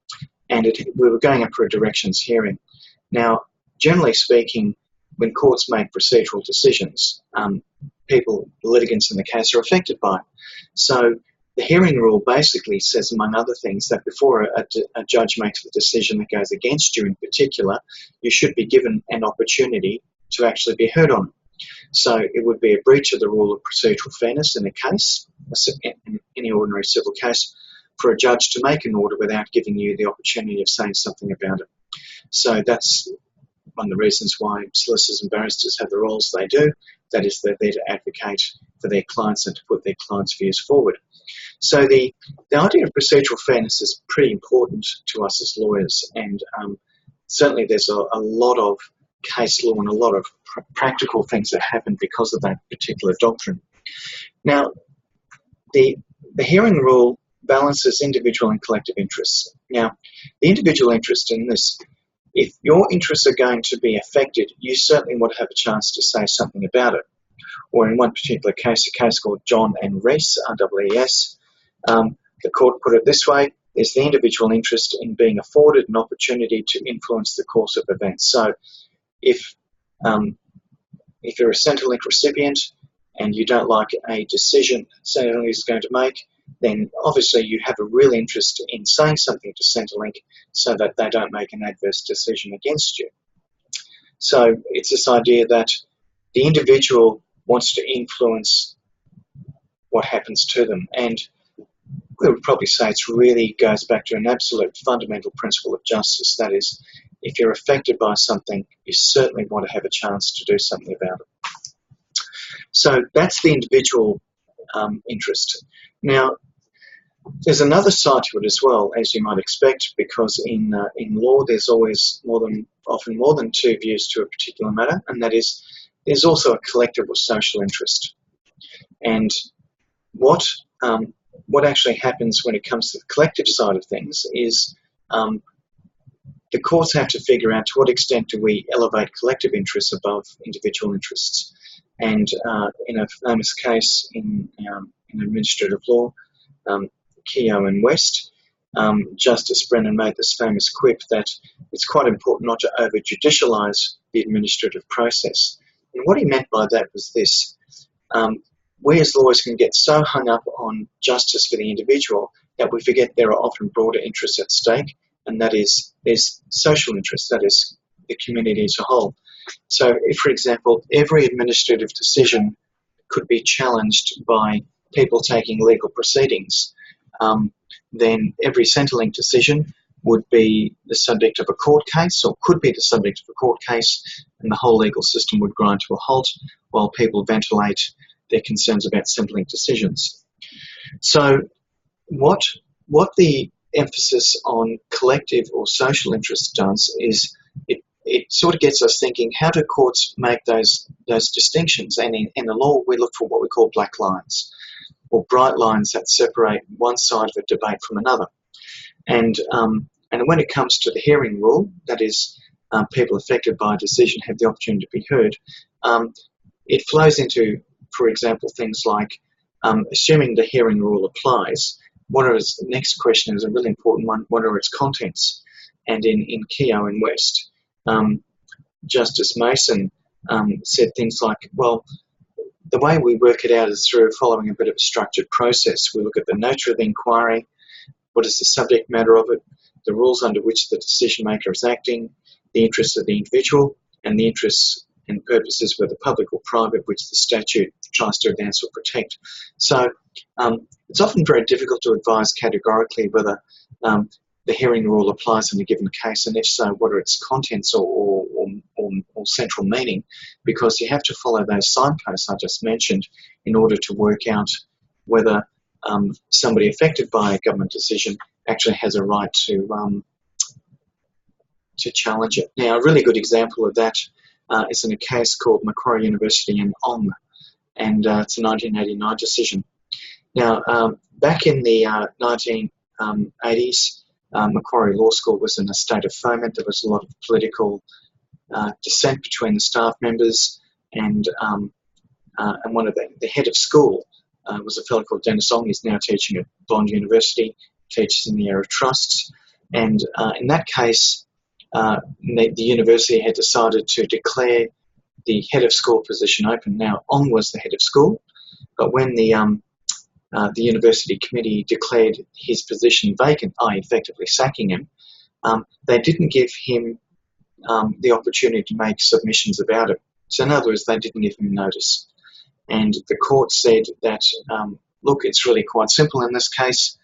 and we were going up for a directions hearing. Now, generally speaking, when courts make procedural decisions, litigants in the case are affected by it. So the hearing rule basically says, among other things, that before a judge makes a decision that goes against you in particular, you should be given an opportunity to actually be heard on. So it would be a breach of the rule of procedural fairness in a case, in any ordinary civil case, for a judge to make an order without giving you the opportunity of saying something about it. So that's one of the reasons why solicitors and barristers have the roles they do. That is, they're there to advocate for their clients and to put their clients' views forward. So the idea of procedural fairness is pretty important to us as lawyers, and certainly there's a lot of case law and a lot of practical things that happen because of that particular doctrine. Now, the hearing rule balances individual and collective interests. Now, the individual interest in this, if your interests are going to be affected, you certainly want to have a chance to say something about it. Or in one particular case, a case called John and Rees, REES, the court put it this way: there's the individual interest in being afforded an opportunity to influence the course of events. So if you're a Centrelink recipient and you don't like a decision Centrelink is going to make, then obviously you have a real interest in saying something to Centrelink so that they don't make an adverse decision against you. So it's this idea that the individual wants to influence what happens to them. And we would probably say it really goes back to an absolute fundamental principle of justice. That is, if you're affected by something, you certainly want to have a chance to do something about it. So that's the individual interest. Now, there's another side to it as well, as you might expect, because in law there's always often more than two views to a particular matter, and that is there's also a collective or social interest. And what actually happens when it comes to the collective side of things is the courts have to figure out to what extent do we elevate collective interests above individual interests. And in a famous case in administrative law, Keogh and West, Justice Brennan made this famous quip that it's quite important not to over-judicialise the administrative process. And what he meant by that was this: we as lawyers can get so hung up on justice for the individual that we forget there are often broader interests at stake, and that is there's social interests, that is the community as a whole. So if, for example, every administrative decision could be challenged by people taking legal proceedings, then every Centrelink decision would be the subject of a court case, or could be the subject of a court case, and the whole legal system would grind to a halt while people ventilate their concerns about Centrelink decisions. So what the emphasis on collective or social interest does is it sort of gets us thinking, how do courts make those distinctions? And in the law, we look for what we call black lines, or bright lines that separate one side of a debate from another. And when it comes to the hearing rule, that is, people affected by a decision have the opportunity to be heard, it flows into, for example, things like assuming the hearing rule applies, the next question is a really important one: what are its contents? And in Keogh and West, Justice Mason said things like, well, the way we work it out is through following a bit of a structured process. We look at the nature of the inquiry, what is the subject matter of it, the rules under which the decision maker is acting, the interests of the individual, and the interests and purposes, whether public or private, which the statute tries to advance or protect. So it's often very difficult to advise categorically whether the hearing rule applies in a given case, and if so, what are its contents or central meaning, because you have to follow those signposts I just mentioned in order to work out whether somebody affected by a government decision actually has a right to challenge it. Now, a really good example of that is in a case called Macquarie University and Ong, and it's a 1989 decision. Now, back in the 1980s, Macquarie Law School was in a state of foment. There was a lot of political dissent between the staff members, and one of the head of school was a fellow called Dennis Ong. He's now teaching at Bond University, teaches in the area of trusts, and in that case, the university had decided to declare the head of school position open. Now, Ong was the head of school, but when the university committee declared his position vacant, i.e. effectively sacking him, they didn't give him the opportunity to make submissions about it. So in other words, they didn't give him notice. And the court said that, look, it's really quite simple in this case.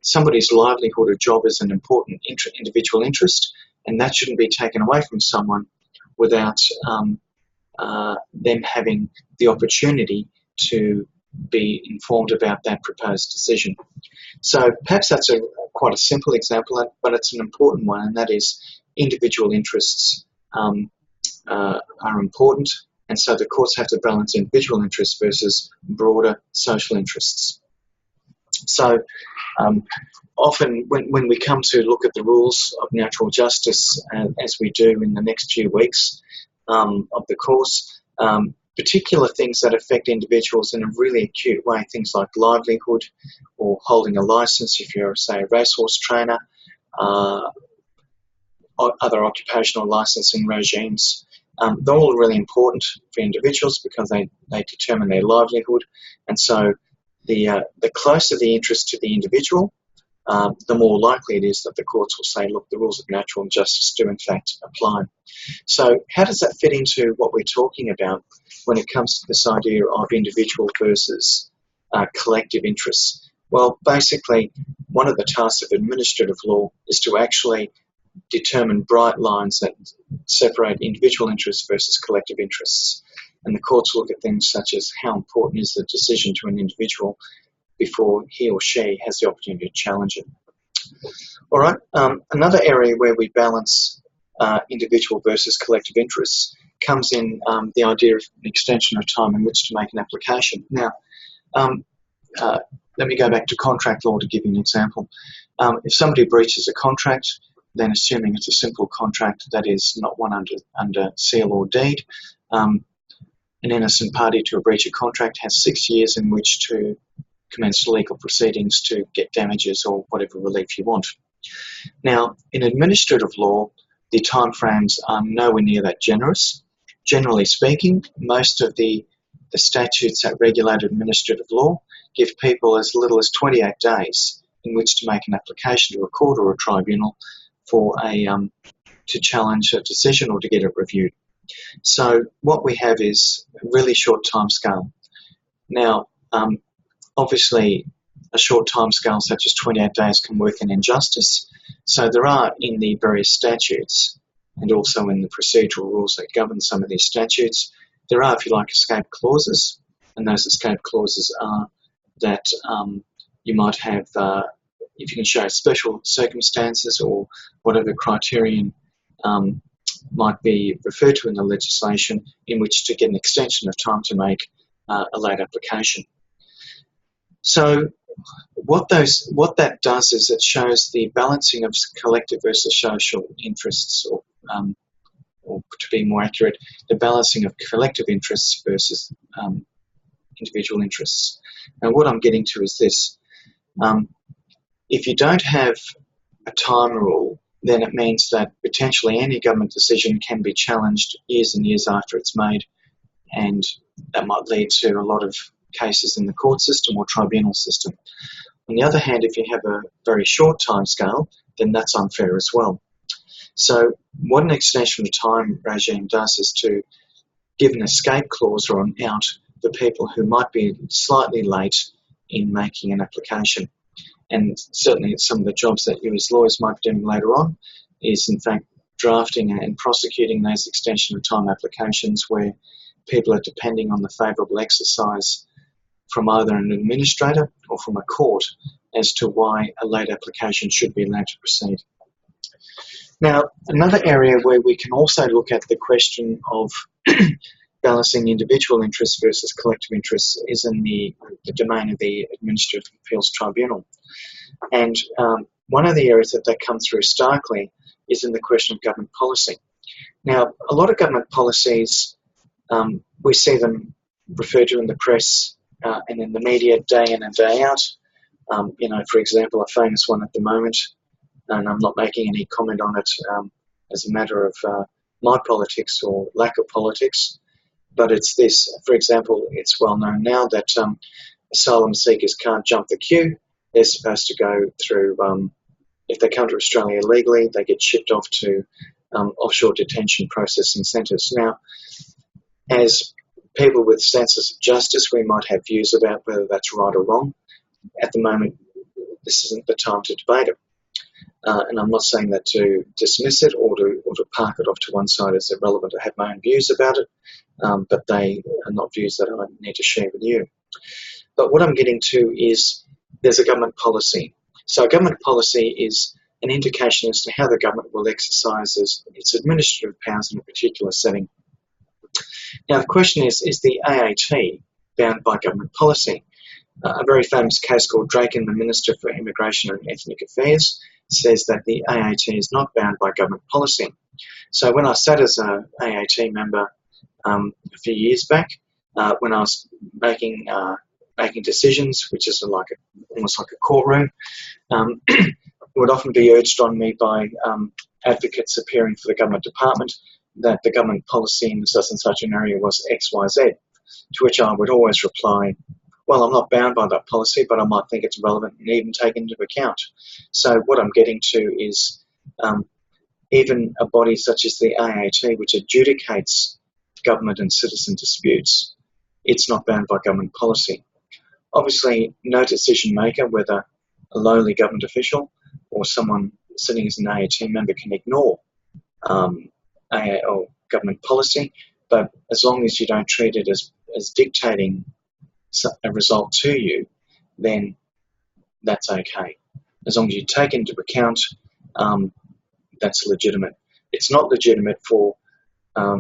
Somebody's livelihood or job is an important individual interest, and that shouldn't be taken away from someone without them having the opportunity to be informed about that proposed decision. So perhaps that's quite a simple example, but it's an important one, and that is individual interests are important, and so the courts have to balance individual interests versus broader social interests. So often when we come to look at the rules of natural justice, as we do in the next few weeks of the course, particular things that affect individuals in a really acute way, things like livelihood or holding a license if you're, say, a racehorse trainer, other occupational licensing regimes. They're all really important for individuals because they determine their livelihood, and so the closer the interest to the individual, the more likely it is that the courts will say, look, the rules of natural justice do in fact apply. So how does that fit into what we're talking about when it comes to this idea of individual versus collective interests? Well, basically, one of the tasks of administrative law is to actually determine bright lines that separate individual interests versus collective interests. And the courts look at things such as how important is the decision to an individual before he or she has the opportunity to challenge it. All right, another area where we balance individual versus collective interests comes in the idea of an extension of time in which to make an application. Now, let me go back to contract law to give you an example. If somebody breaches a contract, then assuming it's a simple contract that is not one under seal or deed, an innocent party to a breach of contract has 6 years in which to commence legal proceedings to get damages or whatever relief you want. Now, in administrative law, the timeframes are nowhere near that generous. Generally speaking, most of the statutes that regulate administrative law give people as little as 28 days in which to make an application to a court or a tribunal for to challenge a decision or to get it reviewed. So what we have is a really short timescale. Now, obviously, a short timescale such as 28 days can work in injustice. So there are in the various statutes and also in the procedural rules that govern some of these statutes, there are, if you like, escape clauses. And those escape clauses are that you might have, if you can show special circumstances or whatever criterion might be referred to in the legislation, in which to get an extension of time to make a late application. So what that does is it shows the balancing of collective versus social interests, or to be more accurate, the balancing of collective interests versus individual interests. Now what I'm getting to is this. If you don't have a time rule, then it means that potentially any government decision can be challenged years and years after it's made, and that might lead to a lot of cases in the court system or tribunal system. On the other hand, if you have a very short time scale, then that's unfair as well. So what an extension of time regime does is to give an escape clause or an out for people who might be slightly late in making an application. And certainly some of the jobs that you as lawyers might be doing later on is in fact drafting and prosecuting those extension of time applications where people are depending on the favourable exercise from either an administrator or from a court as to why a late application should be allowed to proceed. Now, another area where we can also look at the question of balancing individual interests versus collective interests is in the domain of the Administrative Appeals Tribunal. And one of the areas that comes through starkly is in the question of government policy. Now, a lot of government policies, we see them referred to in the press and in the media day in and day out. For example, a famous one at the moment, and I'm not making any comment on it as a matter of my politics or lack of politics, but it's this. For example, it's well known now that asylum seekers can't jump the queue. They're supposed to go through, if they come to Australia legally, they get shipped off to offshore detention processing centres. Now, As people with senses of justice, we might have views about whether that's right or wrong. At the moment, this isn't the time to debate it. And I'm not saying that to dismiss it or to park it off to one side as irrelevant. I have my own views about it, but they are not views that I need to share with you. But what I'm getting to is there's a government policy. So a government policy is an indication as to how the government will exercise its administrative powers in a particular setting. Now, the question is the AAT bound by government policy? A very famous case called Drake and the Minister for Immigration and Ethnic Affairs says that the AAT is not bound by government policy. So when I sat as an AAT member a few years back, when I was making decisions, which is almost like a courtroom, it would often be urged on me by advocates appearing for the government department that the government policy in such and such an area was X, Y, Z, to which I would always reply, well, I'm not bound by that policy, but I might think it's relevant and even take into account. So what I'm getting to is even a body such as the AAT, which adjudicates government and citizen disputes, it's not bound by government policy. Obviously, no decision maker, whether a lowly government official or someone sitting as an AAT member, can ignore or government policy, but as long as you don't treat it as dictating a result to you, then that's okay. As long as you take into account, that's legitimate. It's not legitimate for a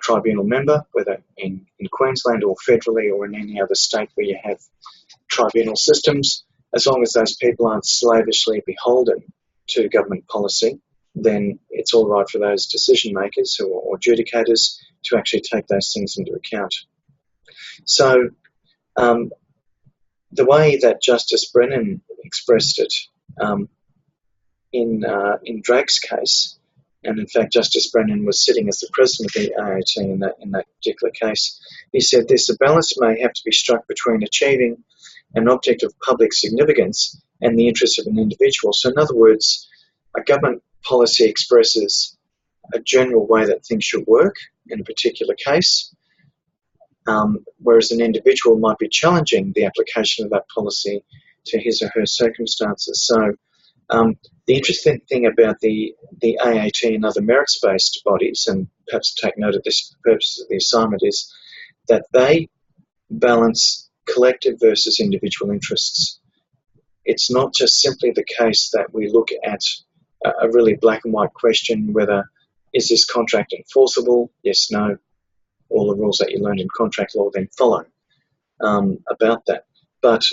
tribunal member, whether in Queensland or federally or in any other state where you have tribunal systems, as long as those people aren't slavishly beholden to government policy, then it's all right for those decision makers or adjudicators to actually take those things into account. So the way that Justice Brennan expressed it in Drake's case, and in fact Justice Brennan was sitting as the president of the AAT in that particular case, he said this: a balance may have to be struck between achieving an object of public significance and the interests of an individual. So in other words, a government policy expresses a general way that things should work in a particular case, whereas an individual might be challenging the application of that policy to his or her circumstances. So the interesting thing about the AAT and other merits-based bodies, and perhaps take note of this for purposes of the assignment, is that they balance collective versus individual interests. It's not just simply the case that we look at a really black and white question, whether is this contract enforceable? Yes, no. All the rules that you learned in contract law then follow about that. But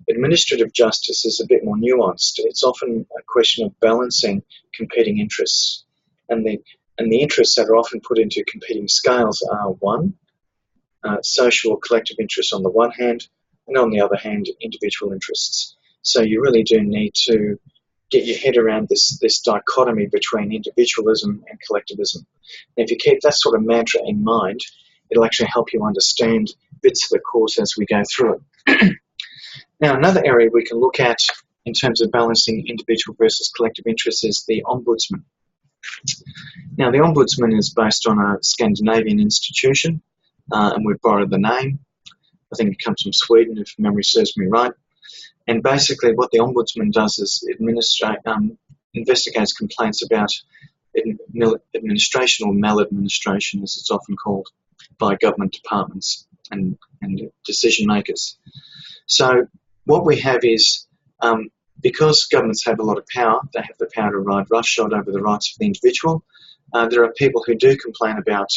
administrative justice is a bit more nuanced. It's often a question of balancing competing interests. And the interests that are often put into competing scales are, one, social or collective interests on the one hand, and on the other hand, individual interests. So you really do need to get your head around this dichotomy between individualism and collectivism. And if you keep that sort of mantra in mind, it'll actually help you understand bits of the course as we go through it. Now, another area we can look at in terms of balancing individual versus collective interests is the Ombudsman. Now, the Ombudsman is based on a Scandinavian institution, and we've borrowed the name. I think it comes from Sweden, if memory serves me right. And basically what the Ombudsman does is investigates complaints about administration or maladministration, as it's often called, by government departments and decision makers. So what we have is, because governments have a lot of power, they have the power to ride roughshod over the rights of the individual. There are people who do complain about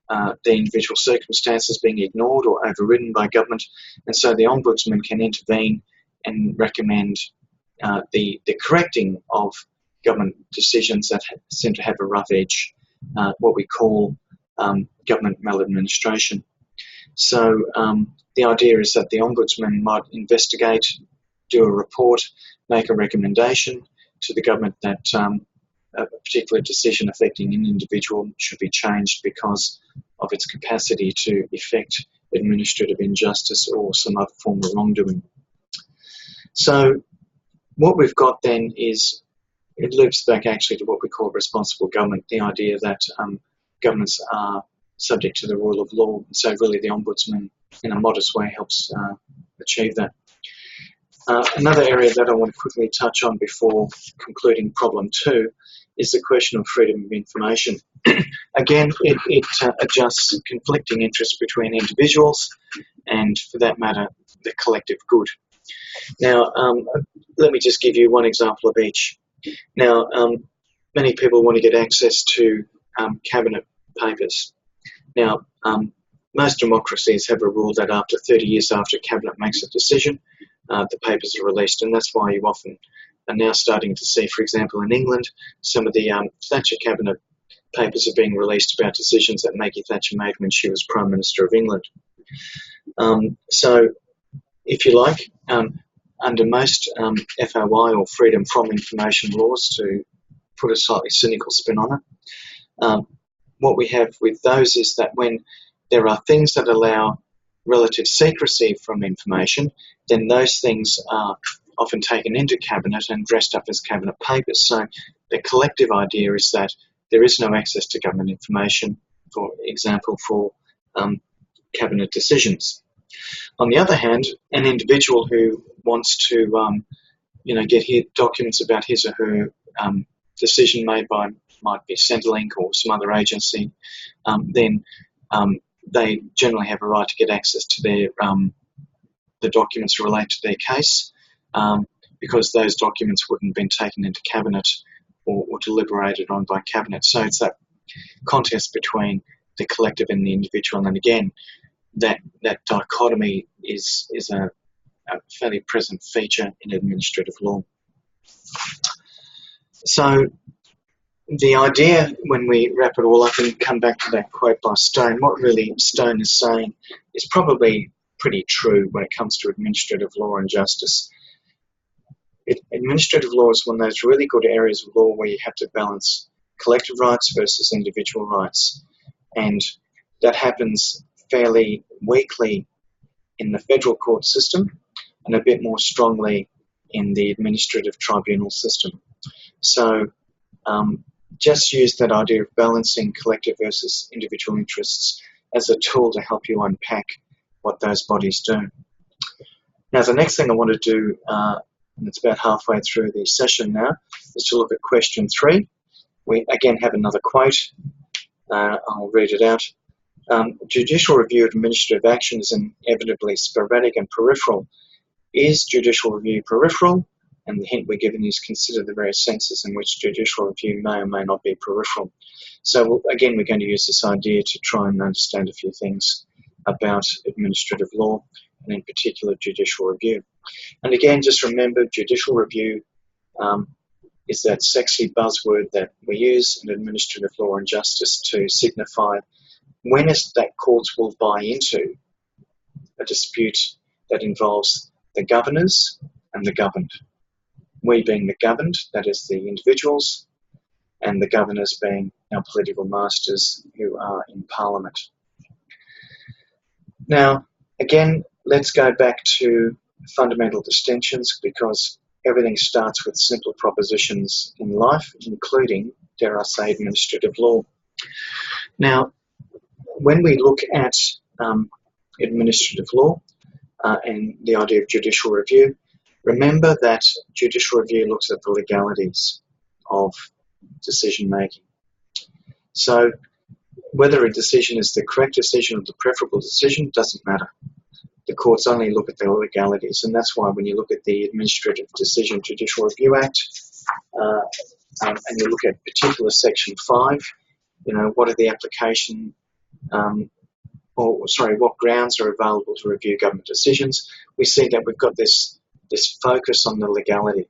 the individual circumstances being ignored or overridden by government, and so the Ombudsman can intervene and recommend the correcting of government decisions that seem to have a rough edge, what we call government maladministration. So the idea is that the Ombudsman might investigate, do a report, make a recommendation to the government that a particular decision affecting an individual should be changed because of its capacity to effect administrative injustice or some other form of wrongdoing. So what we've got then is, it loops back actually to what we call responsible government, the idea that governments are subject to the rule of law. So really the Ombudsman, in a modest way, helps achieve that. Another area that I want to quickly touch on before concluding problem 2 is the question of freedom of information. Again, it adjusts conflicting interests between individuals and, for that matter, the collective good. Now, let me just give you one example of each. Now, many people want to get access to cabinet papers. Now, most democracies have a rule that after 30 years after a cabinet makes a decision, the papers are released, and that's why you often are now starting to see, for example, in England, some of the Thatcher cabinet papers are being released about decisions that Maggie Thatcher made when she was Prime Minister of England. So, if you like, under most FOI or freedom from information laws, to put a slightly cynical spin on it, what we have with those is that when there are things that allow relative secrecy from information, then those things are often taken into cabinet and dressed up as cabinet papers. So the collective idea is that there is no access to government information, for example, for cabinet decisions. On the other hand, an individual who wants to, get documents about his or her decision made by, might be Centrelink or some other agency, then they generally have a right to get access to their the documents related to their case, because those documents wouldn't have been taken into cabinet or deliberated on by cabinet. So it's that contest between the collective and the individual, and again, that dichotomy is a fairly present feature in administrative law. So the idea, when we wrap it all up and come back to that quote by Stone, what really Stone is saying is probably pretty true when it comes to administrative law and justice. Administrative law is one of those really good areas of law where you have to balance collective rights versus individual rights. And that happens fairly weakly in the federal court system and a bit more strongly in the administrative tribunal system. So just use that idea of balancing collective versus individual interests as a tool to help you unpack what those bodies do. Now, the next thing I want to do, and it's about halfway through the session now, is to look at question 3. We again have another quote. I'll read it out. Judicial review of administrative action is inevitably sporadic and peripheral. Is judicial review peripheral? And the hint we're given is consider the various senses in which judicial review may or may not be peripheral. So again, we're going to use this idea to try and understand a few things about administrative law, and in particular judicial review. And again, just remember, judicial review is that sexy buzzword that we use in administrative law and justice to signify when is that courts will buy into a dispute that involves the governors and the governed. We being the governed, that is the individuals, and the governors being our political masters who are in Parliament. Now, again, let's go back to fundamental distinctions, because everything starts with simple propositions in life, including, dare I say, administrative law. Now, when we look at administrative law and the idea of judicial review, remember that judicial review looks at the legalities of decision making. So whether a decision is the correct decision or the preferable decision doesn't matter. The courts only look at the legalities, and that's why when you look at the Administrative Decision Judicial Review Act and you look at particular Section 5, what are the application what grounds are available to review government decisions, we see that we've got this focus on the legality.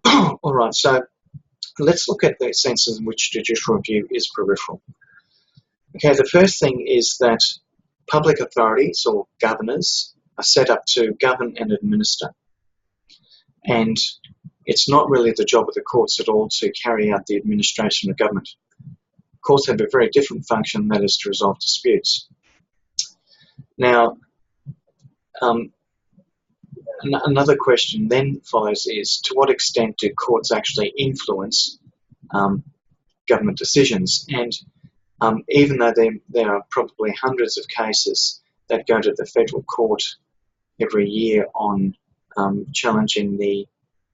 All right, so let's look at the senses in which judicial review is peripheral. Okay, the first thing is that public authorities or governors are set up to govern and administer. And it's not really the job of the courts at all to carry out the administration of government. Courts have a very different function, that is to resolve disputes. Now, another question then follows is, to what extent do courts actually influence government decisions. And even though there are probably hundreds of cases that go to the federal court every year on challenging the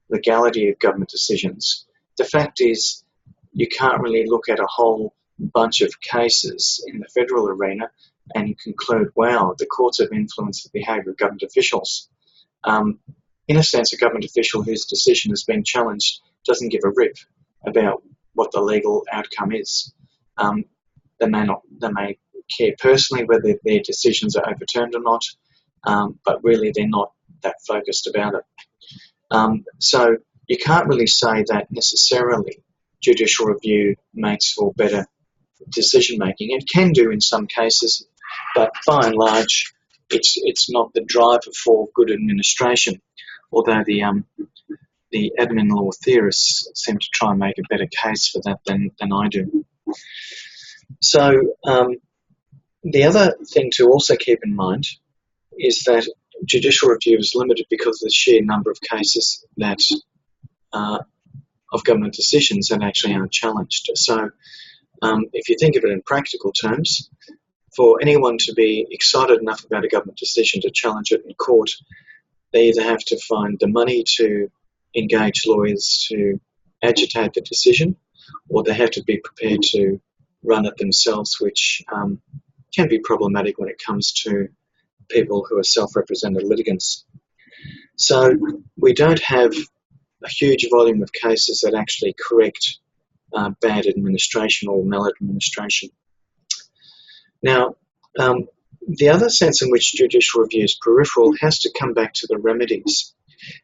legality of government decisions, the fact is you can't really look at a whole bunch of cases in the federal arena and conclude, wow, the courts have influenced the behaviour of government officials. In a sense, a government official whose decision has been challenged doesn't give a rip about what the legal outcome is. They may care personally whether their decisions are overturned or not, but really they're not that focused about it. So you can't really say that necessarily judicial review makes for better decision making. It can do in some cases, but by and large, it's not the driver for good administration. Although the admin law theorists seem to try and make a better case for that than I do. So the other thing to also keep in mind is that judicial review is limited because of the sheer number of cases that of government decisions that actually aren't challenged. So if you think of it in practical terms, for anyone to be excited enough about a government decision to challenge it in court, they either have to find the money to engage lawyers to agitate the decision, or they have to be prepared to run it themselves, which can be problematic when it comes to people who are self-represented litigants. So we don't have a huge volume of cases that actually correct bad administration or maladministration. Now, the other sense in which judicial review is peripheral has to come back to the remedies.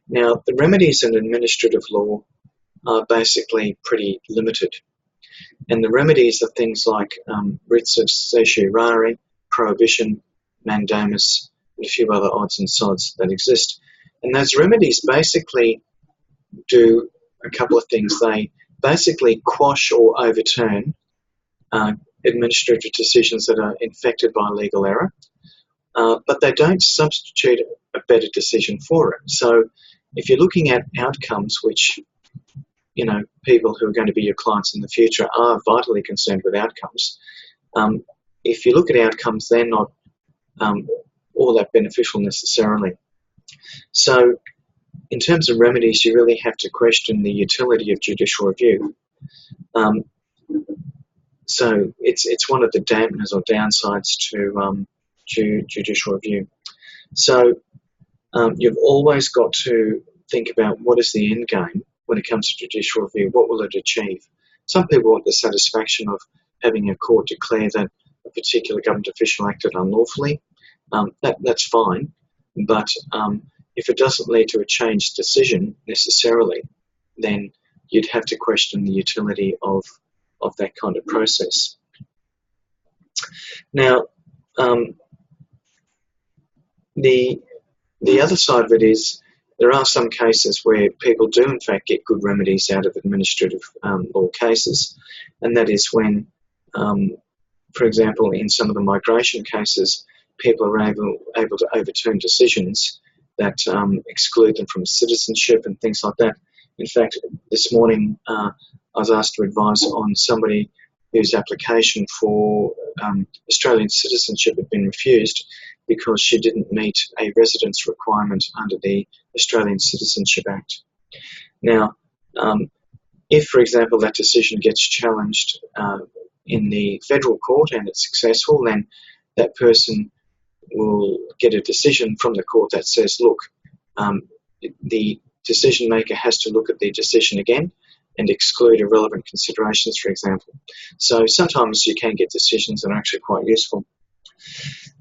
Now, the remedies in administrative law are basically pretty limited. And the remedies are things like writs of certiorari, prohibition, mandamus, and a few other odds and sods that exist. And those remedies basically do a couple of things. They basically quash or overturn administrative decisions that are infected by legal error, but they don't substitute a better decision for it. So if you're looking at outcomes, which, you know, people who are going to be your clients in the future are vitally concerned with outcomes, if you look at outcomes, they're not all that beneficial necessarily. So in terms of remedies, you really have to question the utility of judicial review. So it's one of the dampeners or downsides to judicial review. So you've always got to think about what is the end game when it comes to judicial review. What will it achieve? Some people want the satisfaction of having a court declare that a particular government official acted unlawfully. That's fine, but if it doesn't lead to a changed decision necessarily, then you'd have to question the utility of that kind of process. Now, the other side of it is there are some cases where people do in fact get good remedies out of administrative law cases, and that is when, for example, in some of the migration cases, people are able to overturn decisions that exclude them from citizenship and things like that. In fact, this morning I was asked to advise on somebody whose application for Australian citizenship had been refused because she didn't meet a residence requirement under the Australian Citizenship Act. Now, if, for example, that decision gets challenged in the federal court and it's successful, then that person will get a decision from the court that says, look, the decision maker has to look at the decision again and exclude irrelevant considerations, for example. So sometimes you can get decisions that are actually quite useful.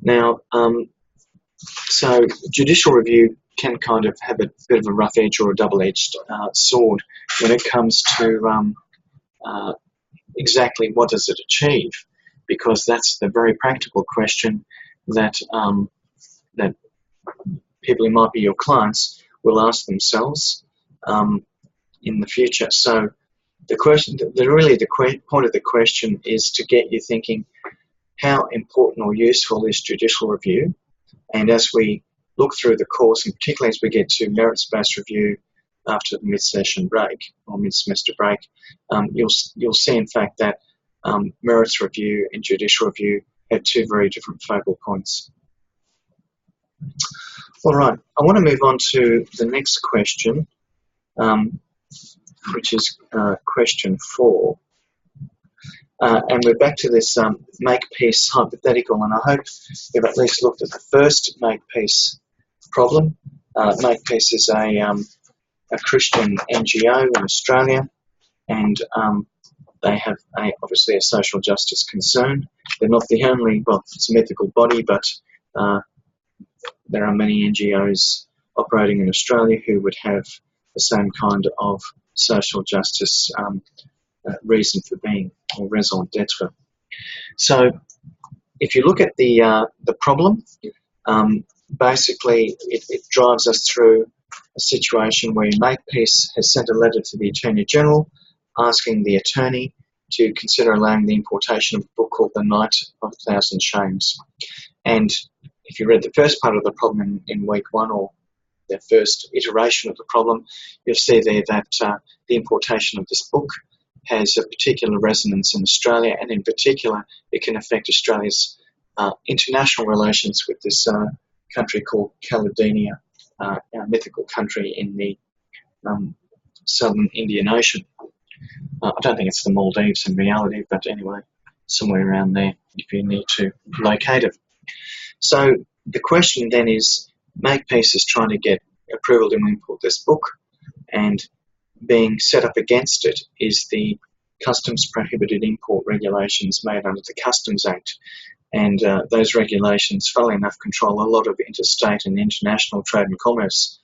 Now, so judicial review can kind of have a bit of a rough edge or a double-edged sword when it comes to exactly what does it achieve, because that's the very practical question that that people who might be your clients will ask themselves in the future. So the question, the point of the question is to get you thinking, how important or useful is judicial review? And as we look through the course, and particularly as we get to merits-based review after the mid-session break or mid-semester break, you'll see in fact that merits review and judicial review have two very different focal points. All right, I want to move on to the next question, which is question 4. And we're back to this Makepeace hypothetical, and I hope you've at least looked at the first Makepeace problem. Makepeace is a Christian NGO in Australia, and they have obviously a social justice concern. They're not the only, well, it's a mythical body, but there are many NGOs operating in Australia who would have the same kind of social justice reason for being, or raison d'etre. So if you look at the problem, basically it drives us through a situation where Makepeace has sent a letter to the Attorney General asking the attorney to consider allowing the importation of a book called The Night of a Thousand Shames. And if you read the first part of the problem in week 1, or the first iteration of the problem, you'll see there that the importation of this book has a particular resonance in Australia, and in particular it can affect Australia's international relations with this country called Caledonia, a mythical country in the southern Indian Ocean. I don't think it's the Maldives in reality, but anyway, somewhere around there if you need to locate it. So the question then is, Makepeace is trying to get approval to import this book, and being set up against it is the Customs Prohibited Import regulations made under the Customs Act. And those regulations, funnily enough, control a lot of interstate and international trade and commerce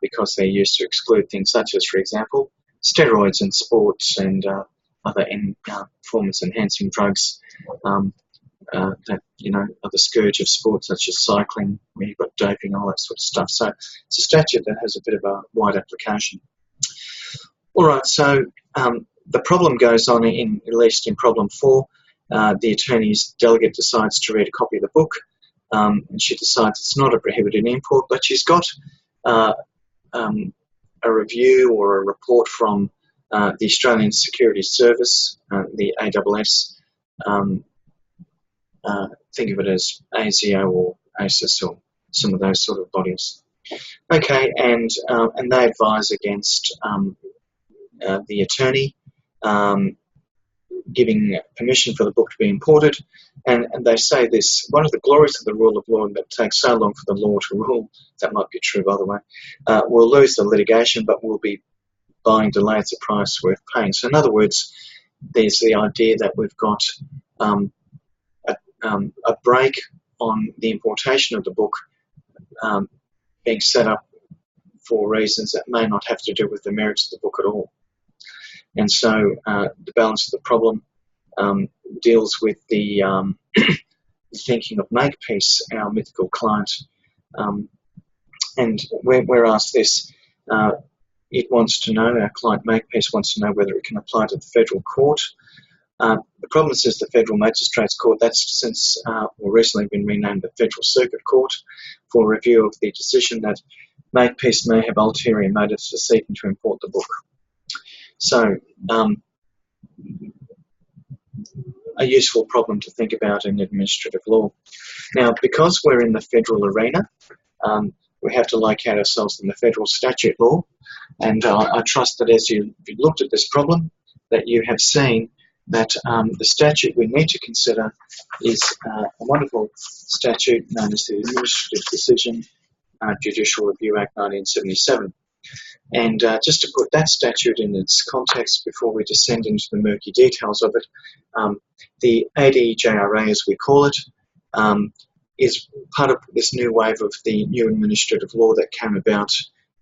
because they're used to exclude things such as, for example, steroids in sports and other performance-enhancing drugs that, you know, are the scourge of sports, such as cycling, where you've got doping and all that sort of stuff. So it's a statute that has a bit of a wide application. All right, so the problem goes on, at least in problem 4. The attorney's delegate decides to read a copy of the book, and she decides it's not a prohibited import, but she's got a review or a report from the Australian Securities Service, the ASS. Think of it as ASIO or ASIS or some of those sort of bodies. Okay, and they advise against the attorney giving permission for the book to be imported, and they say this: one of the glories of the rule of law that takes so long for the law to rule, that might be true by the way, we'll lose the litigation, but we'll be buying delay at a price worth paying. So in other words, there's the idea that we've got a break on the importation of the book being set up for reasons that may not have to do with the merits of the book at all. And so the balance of the problem deals with the thinking of Makepeace, our mythical client. And we're asked this. It wants to know, our client Makepeace wants to know whether it can apply to the federal court. The problem is the Federal Magistrates Court. That's since or recently been renamed the Federal Circuit Court for review of the decision that Makepeace may have ulterior motives for seeking to import the book. So, a useful problem to think about in administrative law. Now, because we're in the federal arena, we have to locate ourselves in the federal statute law, and I trust that as you've looked at this problem, that you have seen that the statute we need to consider is a wonderful statute known as the Administrative Decision Judicial Review Act 1977. And just to put that statute in its context before we descend into the murky details of it, the ADJRA, as we call it, is part of this new wave of the new administrative law that came about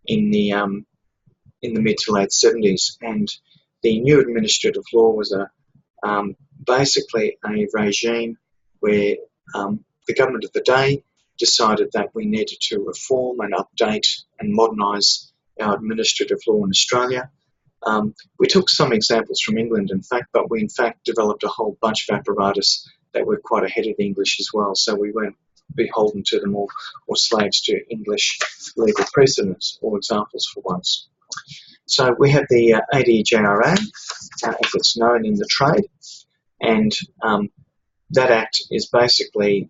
in the mid to late 70s. And the new administrative law was basically a regime where the government of the day decided that we needed to reform and update and modernise our administrative law in Australia. We took some examples from England, in fact, but we in fact developed a whole bunch of apparatus that were quite ahead of the English as well. So we weren't beholden to them or slaves to English legal precedents or examples for once. So we have the ADJRA, as it's known in the trade, and that Act is basically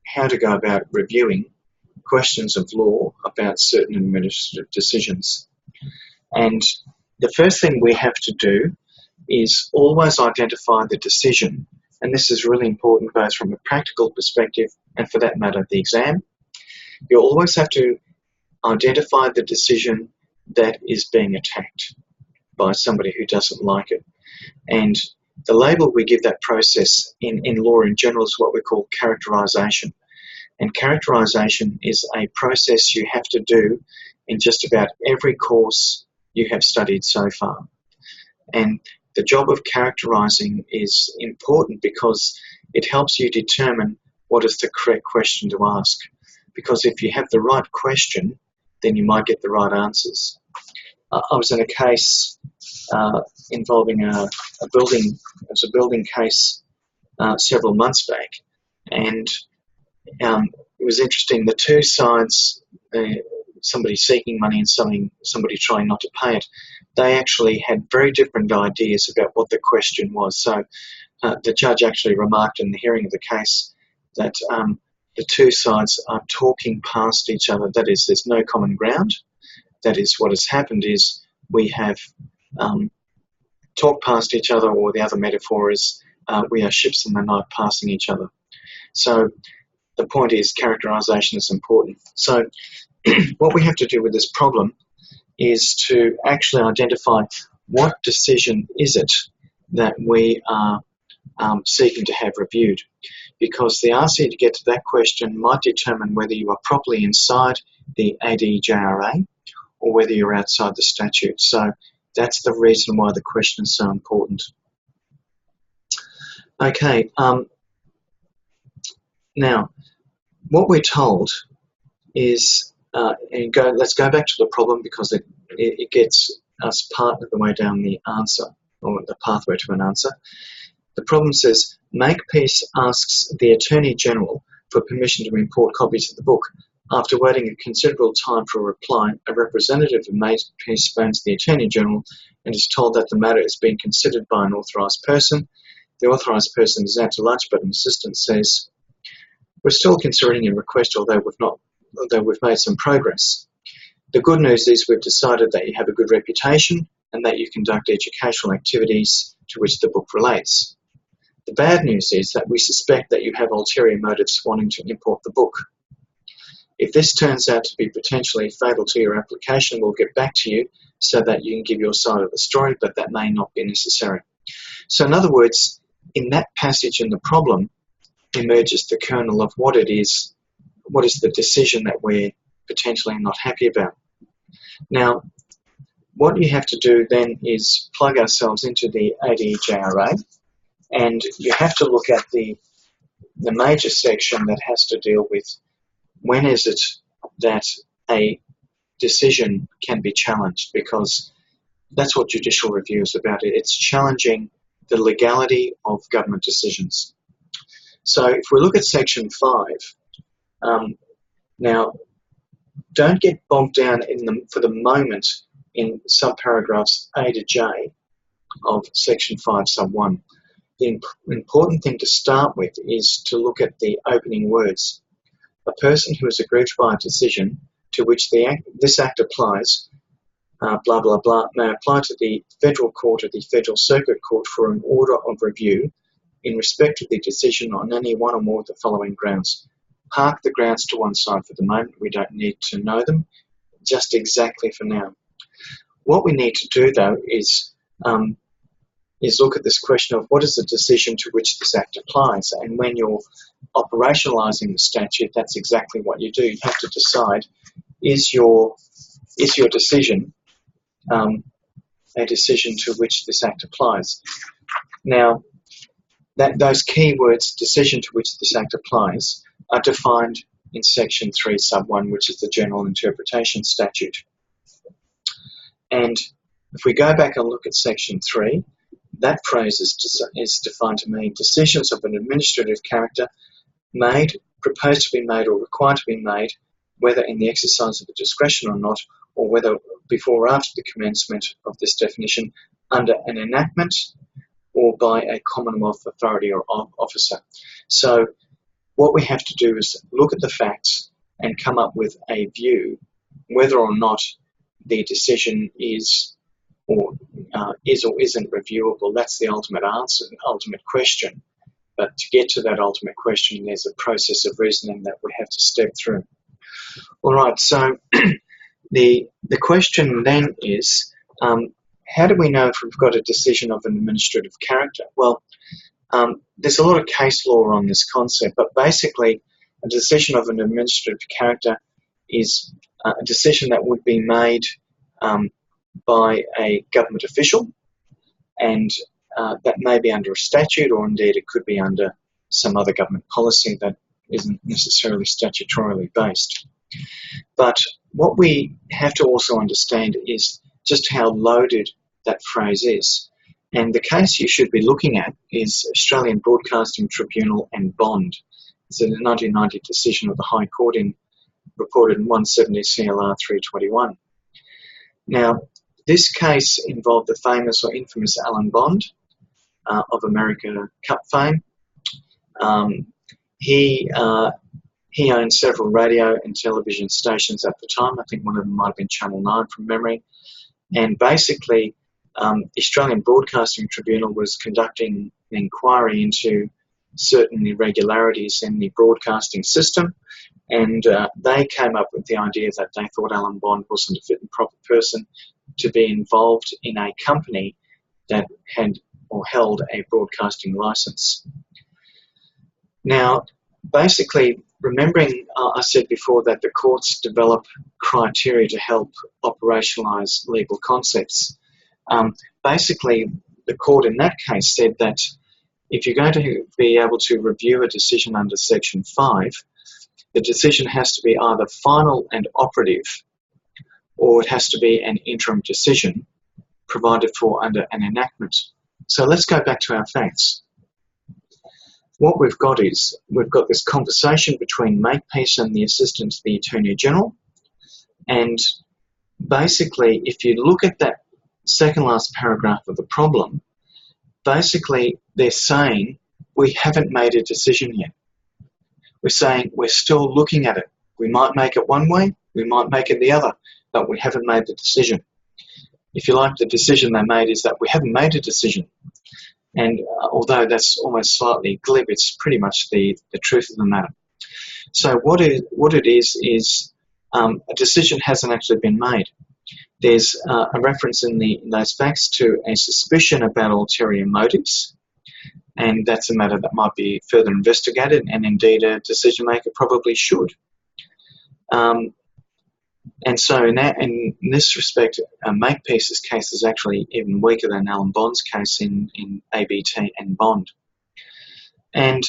how to go about reviewing questions of law about certain administrative decisions. And the first thing we have to do is always identify the decision, and this is really important both from a practical perspective and, for that matter, the exam. You always have to identify the decision that is being attacked by somebody who doesn't like it. And the label we give that process in law in general is what we call characterisation. And characterisation is a process you have to do in just about every course you have studied so far. And the job of characterising is important because it helps you determine what is the correct question to ask. Because if you have the right question, then you might get the right answers. I was in a case involving a building. It was a building case several months back, and it was interesting. The two sides, somebody seeking money and somebody trying not to pay it, they actually had very different ideas about what the question was. So the judge actually remarked in the hearing of the case that the two sides are talking past each other. That is, there's no common ground. That is, what has happened is we have talked past each other, or the other metaphor is we are ships in the night passing each other. So the point is characterisation is important. So what we have to do with this problem is to actually identify what decision is it that we are seeking to have reviewed, because the answer to get to that question might determine whether you are properly inside the ADJRA or whether you're outside the statute. So that's the reason why the question is so important. Okay, now what we're told is, let's go back to the problem because it gets us part of the way down the answer, or the pathway to an answer. The problem says, Makepeace asks the Attorney General for permission to import copies of the book. After waiting a considerable time for a reply, a representative of Makepeace phones the Attorney General and is told that the matter is being considered by an authorised person. The authorised person is out to lunch, but an assistant says, "We're still considering your request, although we've made some progress. The good news is we've decided that you have a good reputation and that you conduct educational activities to which the book relates. The bad news is that we suspect that you have ulterior motives wanting to import the book. If this turns out to be potentially fatal to your application, we'll get back to you so that you can give your side of the story, but that may not be necessary." So in other words, in that passage in the problem emerges the kernel of what is the decision that we're potentially not happy about. Now, what you have to do then is plug ourselves into the ADJRA, and you have to look at the major section that has to deal with when is it that a decision can be challenged, because that's what judicial review is about. It's challenging the legality of government decisions. So if we look at section 5, now don't get bogged down for the moment in subparagraphs A to J of section 5 sub 1. The important thing to start with is to look at the opening words. A person who is aggrieved by a decision to which this act applies, blah, blah, blah, may apply to the Federal Court or the Federal Circuit Court for an order of review in respect of the decision on any one or more of the following grounds. Park the grounds to one side for the moment. We don't need to know them, just exactly for now. What we need to do, though, is look at this question of what is the decision to which this act applies. And when you're operationalising the statute, that's exactly what you do. You have to decide, is your decision a decision to which this act applies? Now, those key words, decision to which this act applies, are defined in section 3 sub 1, which is the General Interpretation Statute. And if we go back and look at section 3, that phrase is defined to mean decisions of an administrative character made, proposed to be made, or required to be made, whether in the exercise of a discretion or not, or whether before or after the commencement of this definition, under an enactment or by a Commonwealth authority or officer. So what we have to do is look at the facts and come up with a view whether or not the decision is or isn't reviewable. That's the ultimate answer, ultimate question. But to get to that ultimate question, there's a process of reasoning that we have to step through. All right, so the question then is, how do we know if we've got a decision of an administrative character? Well, there's a lot of case law on this concept, but basically a decision of an administrative character is a decision that would be made by a government official, and that may be under a statute, or indeed it could be under some other government policy that isn't necessarily statutorily based. But what we have to also understand is just how loaded that phrase is. And the case you should be looking at is Australian Broadcasting Tribunal and Bond. It's a 1990 decision of the High Court reported in 170 CLR 321. Now, this case involved the famous or infamous Alan Bond of America Cup fame. He owned several radio and television stations at the time. I think one of them might have been Channel 9 from memory. And basically, the Australian Broadcasting Tribunal was conducting an inquiry into certain irregularities in the broadcasting system, and they came up with the idea that they thought Alan Bond wasn't a fit and proper person to be involved in a company that had or held a broadcasting license. Now, basically, remembering I said before that the courts develop criteria to help operationalise legal concepts. Basically, the court in that case said that if you're going to be able to review a decision under Section 5, the decision has to be either final and operative, or it has to be an interim decision provided for under an enactment. So let's go back to our facts. What we've got is, we've got this conversation between Makepeace and the Assistant to the Attorney General, and basically, if you look at that second last paragraph of the problem, basically they're saying we haven't made a decision yet. We're saying we're still looking at it. We might make it one way, we might make it the other, but we haven't made the decision. If you like, the decision they made is that we haven't made a decision. And although that's almost slightly glib, it's pretty much the truth of the matter. So what it is a decision hasn't actually been made. There's a reference in those facts to a suspicion about ulterior motives, and that's a matter that might be further investigated, and indeed a decision maker probably should. And so in this respect, Makepeace's case is actually even weaker than Alan Bond's case in ABT and Bond. And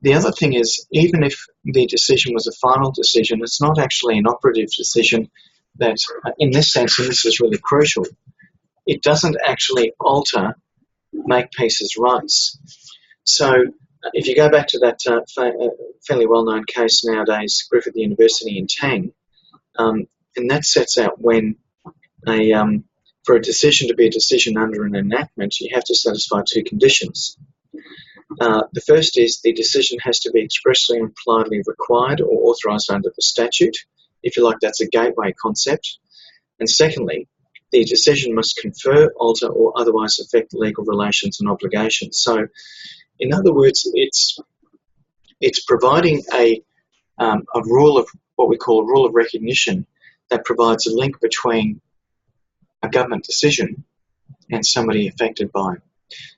the other thing is, even if the decision was a final decision, it's not actually an operative decision that, in this sense, and this is really crucial, it doesn't actually alter Makepeace's rights. So if you go back to that fairly well-known case nowadays, Griffith University in Tang, and that sets out when for a decision to be a decision under an enactment, you have to satisfy two conditions. The first is the decision has to be expressly and impliedly required or authorised under the statute. If you like, that's a gateway concept. And secondly, the decision must confer, alter, or otherwise affect legal relations and obligations. So, in other words, it's providing a rule of what we call a rule of recognition that provides a link between a government decision and somebody affected by it.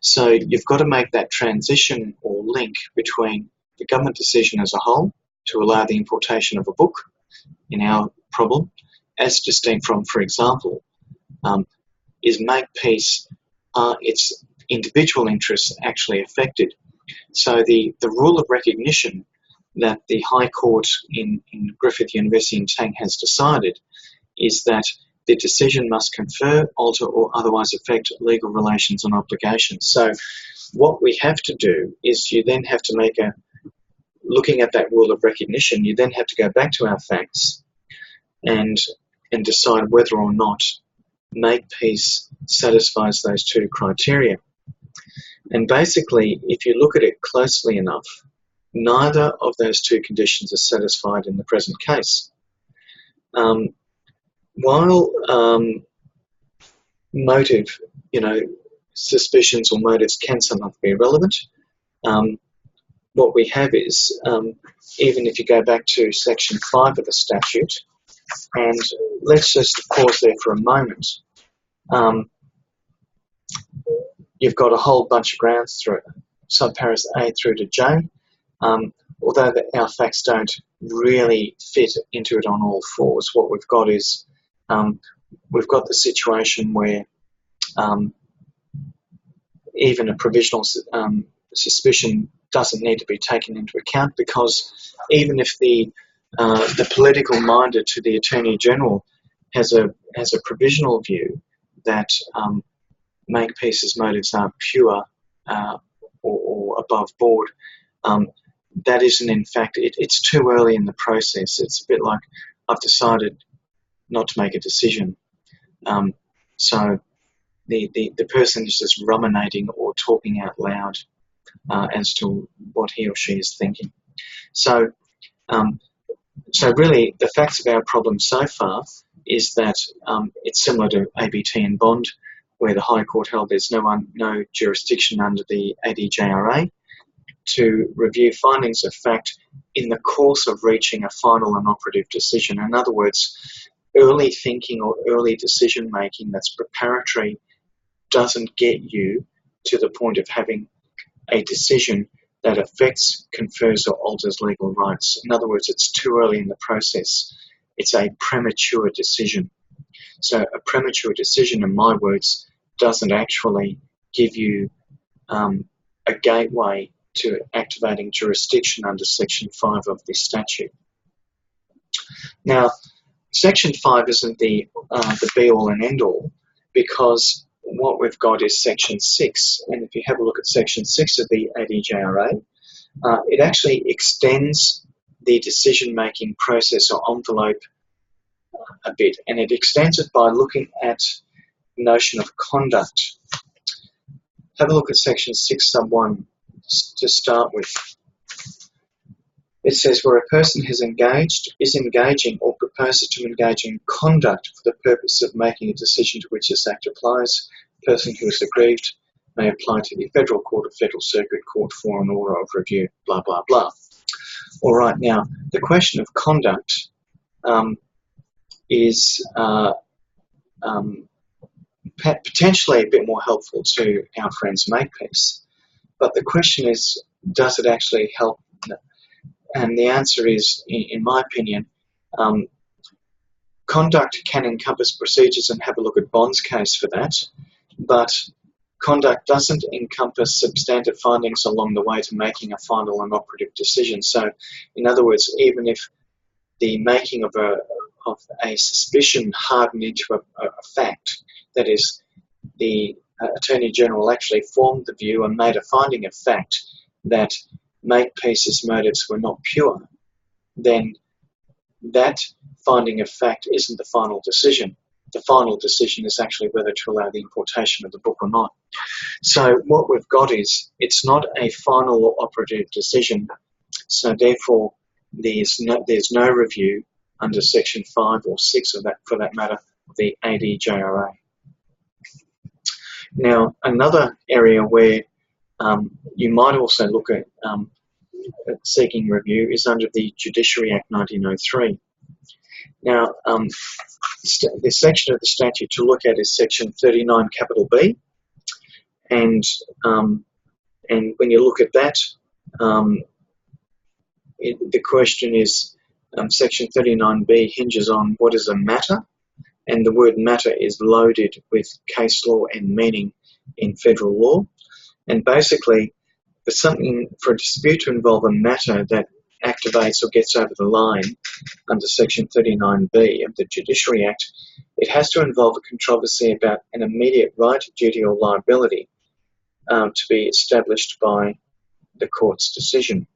So you've got to make that transition or link between the government decision as a whole to allow the importation of a book in our problem, as distinct from, for example, is Makepeace, its individual interests actually affected. So the rule of recognition that the High Court in Griffith University in Tang has decided is that the decision must confer, alter, or otherwise affect legal relations and obligations. So what we have to do is you then have to looking at that rule of recognition, you then have to go back to our facts and and decide whether or not Makepeace satisfies those two criteria. And basically, if you look at it closely enough, neither of those two conditions are satisfied in the present case. While motive, suspicions or motives can sometimes be relevant, what we have is, even if you go back to Section 5 of the statute, and let's just pause there for a moment, you've got a whole bunch of grounds through subparas A through to J, although our facts don't really fit into it on all fours. What we've got is, we've got the situation where even a provisional suspicion doesn't need to be taken into account, because even if the political minded to the Attorney General has a provisional view that Makepeace's motives are pure or above board, that isn't, in fact, it's too early in the process. It's a bit like, I've decided not to make a decision. So the person is just ruminating or talking out loud as to what he or she is thinking. So really, the facts of our problem so far is that it's similar to ABT and Bond, where the High Court held there's no jurisdiction under the ADJRA to review findings of fact in the course of reaching a final and operative decision. In other words, early thinking or early decision making that's preparatory doesn't get you to the point of having a decision that affects, confers or alters legal rights. In other words, it's too early in the process. It's a premature decision. So a premature decision, in my words, doesn't actually give you a gateway to activating jurisdiction under Section 5 of this statute. Now, Section 5 isn't the be-all and end-all, because what we've got is Section 6, and if you have a look at Section 6 of the ADJRA, it actually extends the decision-making process or envelope a bit, and it extends it by looking at the notion of conduct. Have a look at Section 6 sub 1 to start with. It says, where a person has engaged, is engaging, or proposes to engage in conduct for the purpose of making a decision to which this act applies, the person who is aggrieved may apply to the Federal Court or Federal Circuit Court for an order of review, blah, blah, blah. All right, now, the question of conduct is potentially a bit more helpful to our friends Makepeace. But the question is, does it actually help? And the answer is, in my opinion, conduct can encompass procedures, and have a look at Bond's case for that, but conduct doesn't encompass substantive findings along the way to making a final and operative decision. So, in other words, even if the making of a suspicion hardened into a fact, that is, the Attorney General actually formed the view and made a finding of fact that Makepeace's motives were not pure, then that finding of fact isn't the final decision. The final decision is actually whether to allow the importation of the book or not. So what we've got is, it's not a final or operative decision, so therefore there's no review under Section 5 or 6 of that, for that matter, of the ADJRA. Now, another area where you might also look at seeking review is under the Judiciary Act 1903. Now, the section of the statute to look at is Section 39 capital B, and when you look at that, the question is, Section 39B hinges on what is a matter, and the word matter is loaded with case law and meaning in federal law. And basically, for a dispute to involve a matter that activates or gets over the line under Section 39B of the Judiciary Act, it has to involve a controversy about an immediate right, duty or liability to be established by the court's decision.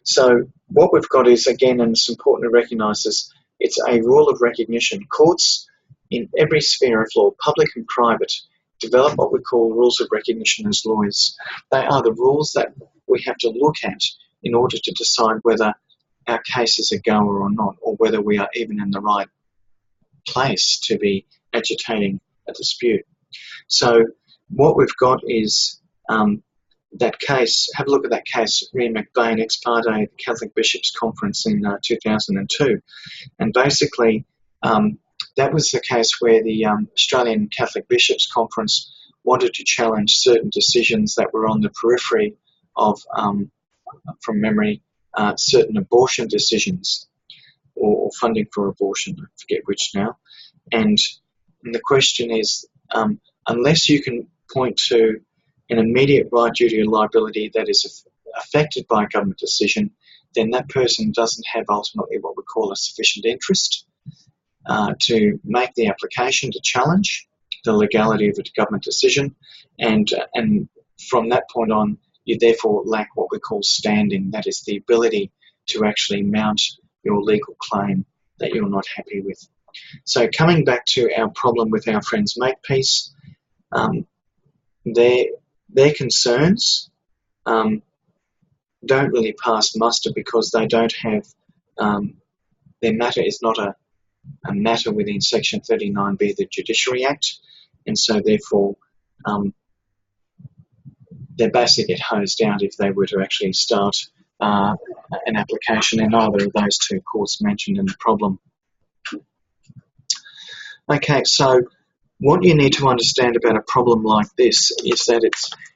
So what we've got is, again, and it's important to recognise this, It's a rule of recognition. Courts in every sphere of law, public and private, develop what we call rules of recognition as lawyers. They are the rules that we have to look at in order to decide whether our case is a goer or not, or whether we are even in the right place to be agitating a dispute. So what we've got is that case. Have a look at that case, Rhea McBain ex parte, the Catholic Bishops' Conference in 2002. And basically, that was the case where the Australian Catholic Bishops' Conference wanted to challenge certain decisions that were on the periphery of, from memory, certain abortion decisions or funding for abortion. I forget which now. And the question is, unless you can point to an immediate right, duty, or liability that is affected by a government decision, then that person doesn't have ultimately what we call a sufficient interest to make the application to challenge the legality of a government decision, and from that point on, you therefore lack what we call standing. That is the ability to actually mount your legal claim that you're not happy with. So coming back to our problem with our friends Makepeace, their concerns don't really pass muster because they don't have, their matter is not a matter within Section 39B of the Judiciary Act, and so therefore they basically get hosed out if they were to actually start an application in either of those two courts mentioned in the problem. Okay, so what you need to understand about a problem like this is that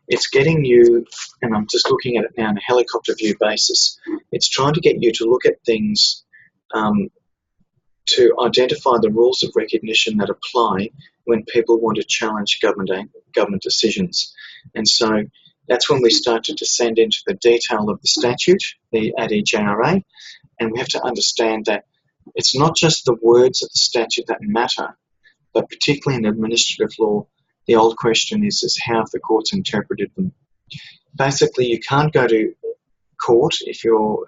it's getting you, and I'm just looking at it now on a helicopter view basis, it's trying to get you to look at things to identify the rules of recognition that apply when people want to challenge government decisions. And so that's when we start to descend into the detail of the statute, the ADJRA, and we have to understand that it's not just the words of the statute that matter, but particularly in administrative law, the old question is how have the courts interpreted them? Basically, you can't go to court if you're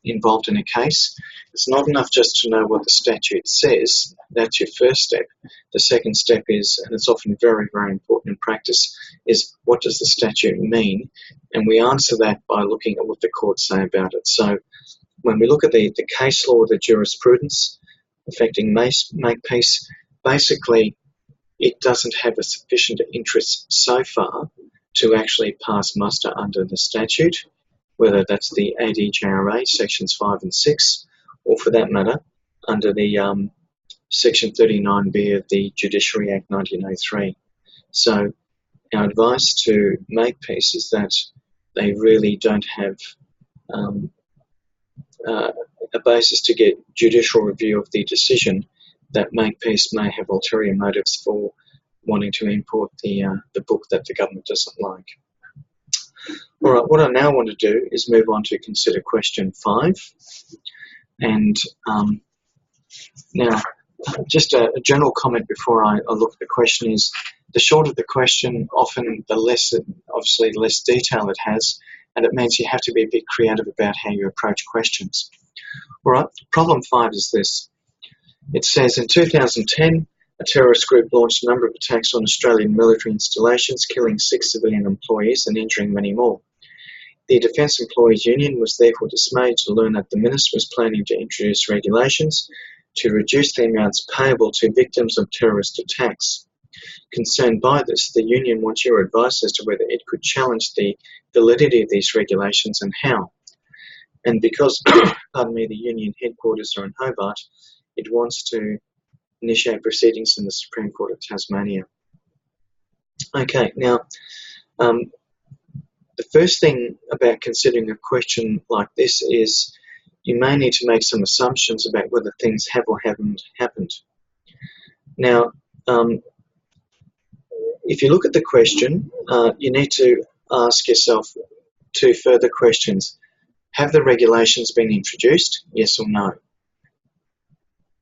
involved in a case. It's not enough just to know what the statute says. That's your first step. The second step is, and it's often very, very important in practice, is what does the statute mean? And we answer that by looking at what the courts say about it. So when we look at the case law, the jurisprudence affecting Makepeace, basically it doesn't have a sufficient interest so far to actually pass muster under the statute, whether that's the ADJRA sections 5 and 6, or for that matter, under the section 39B of the Judiciary Act 1903. So our advice to Makepeace is that they really don't have a basis to get judicial review of the decision, that Makepeace may have ulterior motives for wanting to import the book that the government doesn't like. All right, what I now want to do is move on to consider question 5. And now, just a general comment before I look at the question is, the shorter the question, often the less, obviously, the less detail it has, and it means you have to be a bit creative about how you approach questions. All right, problem 5 is this. It says, in 2010, a terrorist group launched a number of attacks on Australian military installations, killing 6 civilian employees and injuring many more. The Defence Employees Union was therefore dismayed to learn that the Minister was planning to introduce regulations to reduce the amounts payable to victims of terrorist attacks. Concerned by this, the union wants your advice as to whether it could challenge the validity of these regulations and how. And because, pardon me, the union headquarters are in Hobart, it wants to initiate proceedings in the Supreme Court of Tasmania. Okay, now, the first thing about considering a question like this is you may need to make some assumptions about whether things have or haven't happened. Now, if you look at the question, you need to ask yourself 2 further questions. Have the regulations been introduced? Yes or no?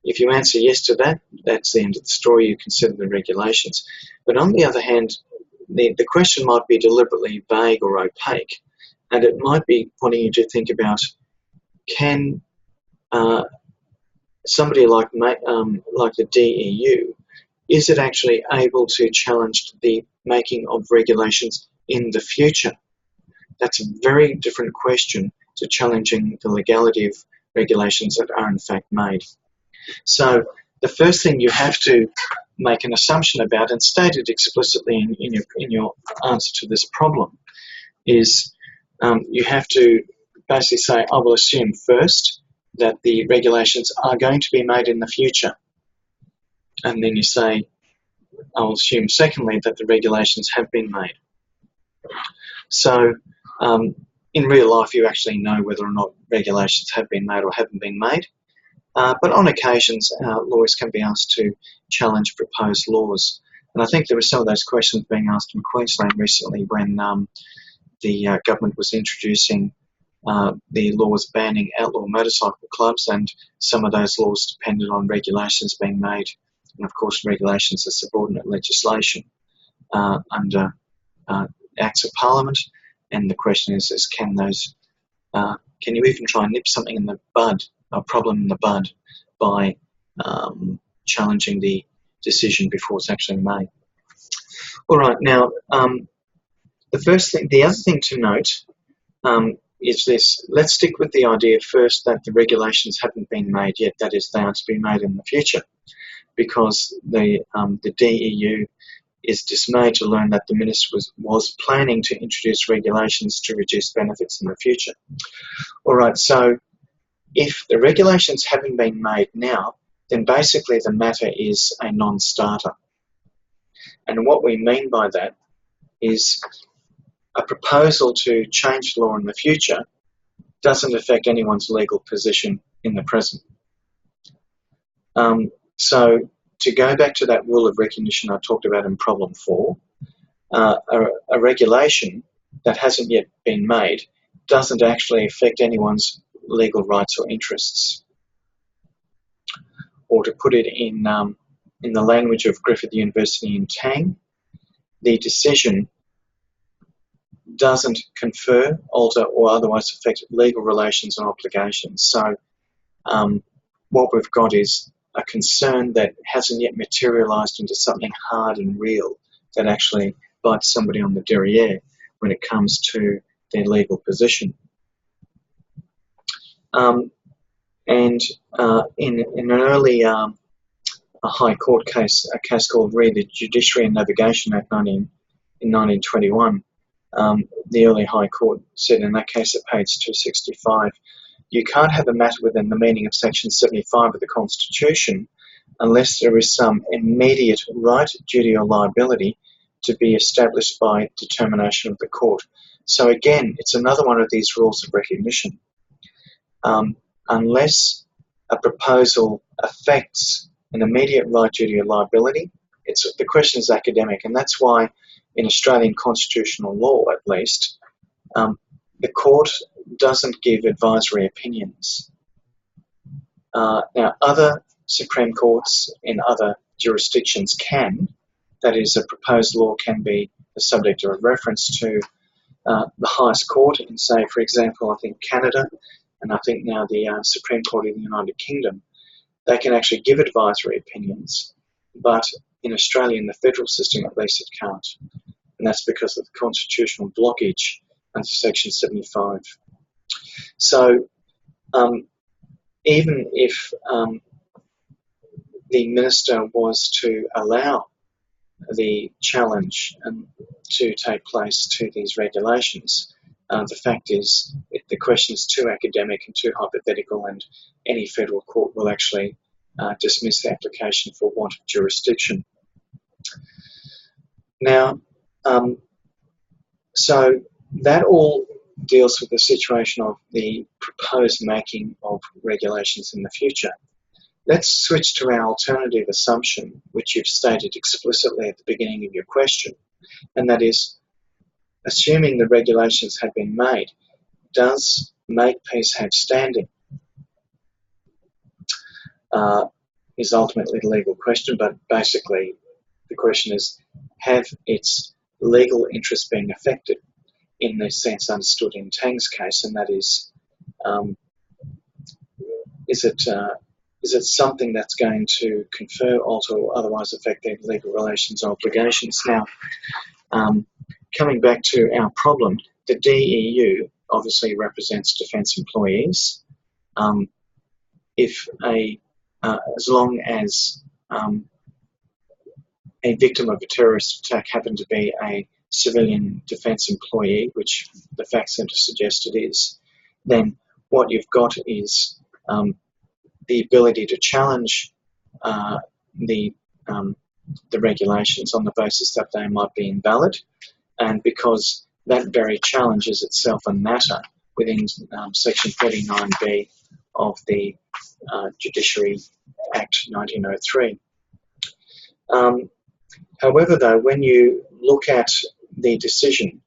If you answer yes to that, that's the end of the story. You consider the regulations. But on the other hand, the question might be deliberately vague or opaque, and it might be wanting you to think about, can somebody like the DEU, is it actually able to challenge the making of regulations in the future? That's a very different question to challenging the legality of regulations that are in fact made. So the first thing you have to make an assumption about, and state it explicitly in your answer to this problem, is you have to basically say, I will assume first that the regulations are going to be made in the future. And then you say, I'll assume secondly that the regulations have been made. So in real life, you actually know whether or not regulations have been made or haven't been made. But on occasions, lawyers can be asked to challenge proposed laws. And I think there were some of those questions being asked in Queensland recently when the government was introducing the laws banning outlaw motorcycle clubs, and some of those laws depended on regulations being made. And of course, regulations are subordinate legislation under Acts of Parliament. And the question is can you even try and nip something in the bud, a problem in the bud, by challenging the decision before it's actually made? All right, now the other thing to note is this. Let's stick with the idea first that the regulations haven't been made yet. That is, they are to be made in the future, because the DEU is dismayed to learn that the Minister was planning to introduce regulations to reduce benefits in the future. All right, so if the regulations haven't been made now, then basically the matter is a non-starter. And what we mean by that is a proposal to change the law in the future doesn't affect anyone's legal position in the present. So to go back to that rule of recognition I talked about in problem 4, a regulation that hasn't yet been made doesn't actually affect anyone's legal rights or interests. Or to put it in the language of Griffith University in Tang, the decision doesn't confer, alter, or otherwise affect legal relations and obligations. So what we've got is a concern that hasn't yet materialised into something hard and real that actually bites somebody on the derriere when it comes to their legal position. And in an early a High Court case, a case called Re the Judiciary and Navigation Act in 1921, the early High Court said in that case at page 265, you can't have a matter within the meaning of Section 75 of the Constitution unless there is some immediate right, duty or liability to be established by determination of the court. So again, it's another one of these rules of recognition. Unless a proposal affects an immediate right, duty or liability, the question is academic, and that's why in Australian constitutional law, at least, the court doesn't give advisory opinions. Now, other Supreme Courts in other jurisdictions can. That is, a proposed law can be the subject of a reference to the highest court in, say, for example, I think Canada, and I think now the Supreme Court in the United Kingdom. They can actually give advisory opinions, but in Australia, in the federal system at least, it can't. And that's because of the constitutional blockage under Section 75. So even if the Minister was to allow the challenge to take place to these regulations, the fact is the question is too academic and too hypothetical, and any federal court will actually dismiss the application for want of jurisdiction. Now, so that all deals with the situation of the proposed making of regulations in the future. Let's switch to our alternative assumption, which you've stated explicitly at the beginning of your question, and that is, assuming the regulations have been made, does Makepeace have standing? Is ultimately the legal question, but basically the question is, have its legal interests been affected in the sense understood in Tang's case, and that is it is it something that's going to confer, alter, or otherwise affect their legal relations or obligations? Now, coming back to our problem, the DEU obviously represents defence employees. As long as a victim of a terrorist attack happened to be a civilian defence employee, which the Fact Centre suggests it is, then what you've got is the ability to challenge the regulations on the basis that they might be invalid, and because that very challenge is itself a matter within Section 39B of the Judiciary Act 1903. However, though, when you look at the decision,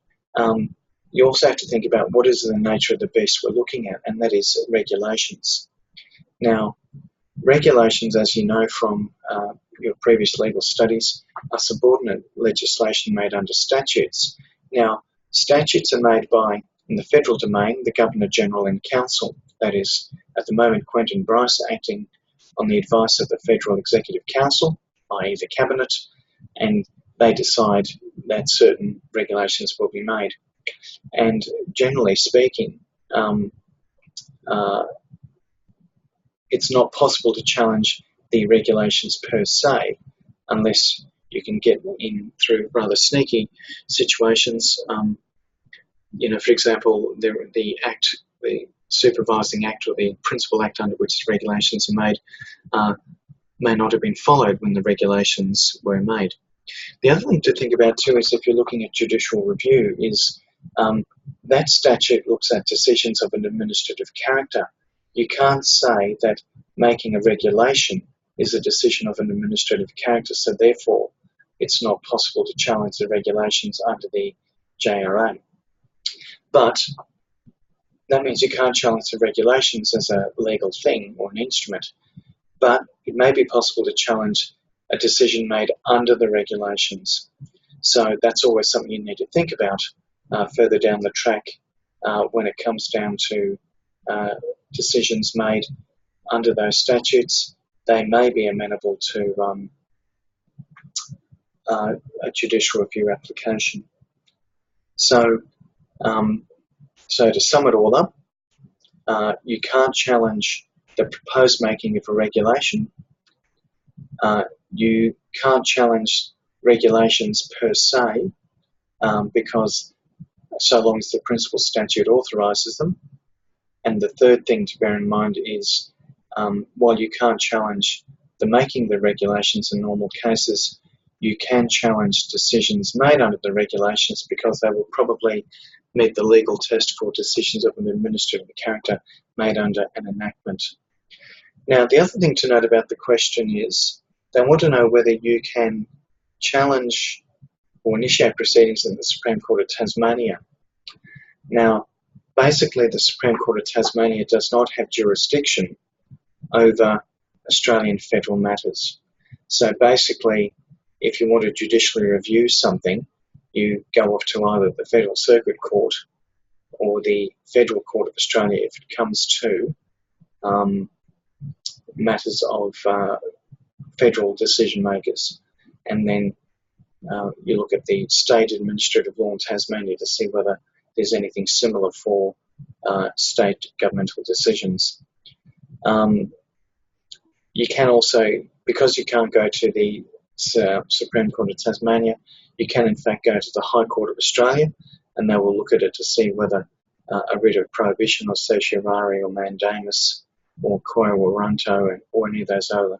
you also have to think about what is the nature of the beast we're looking at, and that is regulations. Now, regulations, as you know from your previous legal studies, are subordinate legislation made under statutes. Now, statutes are made by, in the federal domain, the Governor-General and Council. That is, at the moment, Quentin Bryce acting on the advice of the Federal Executive Council, i.e. the Cabinet, and they decide that certain regulations will be made. And generally speaking, it's not possible to challenge the regulations per se unless you can get in through rather sneaky situations. For example, the act, the supervising act or the principal act under which the regulations are made may not have been followed when the regulations were made. The other thing to think about too is if you're looking at judicial review is that statute looks at decisions of an administrative character. You can't say that making a regulation is a decision of an administrative character, so therefore it's not possible to challenge the regulations under the JRA. But that means you can't challenge the regulations as a legal thing or an instrument, but it may be possible to challenge a decision made under the regulations. So that's always something you need to think about further down the track when it comes down to decisions made under those statutes. They may be amenable to a judicial review application. So to sum it all up, you can't challenge the proposed making of a regulation. You can't challenge regulations per se because so long as the principal statute authorises them. And the third thing to bear in mind is while you can't challenge the making of the regulations in normal cases, you can challenge decisions made under the regulations because they will probably meet the legal test for decisions of an administrative character made under an enactment. Now, the other thing to note about the question is they want to know whether you can challenge or initiate proceedings in the Supreme Court of Tasmania. Now, basically, the Supreme Court of Tasmania does not have jurisdiction over Australian federal matters. So basically, if you want to judicially review something, you go off to either the Federal Circuit Court or the Federal Court of Australia if it comes to matters of federal decision makers. And then you look at the state administrative law in Tasmania to see whether there's anything similar for state governmental decisions. You can also, because you can't go to the Supreme Court of Tasmania, you can in fact go to the High Court of Australia, and they will look at it to see whether a writ of prohibition or certiorari or mandamus or quo warranto or any of those other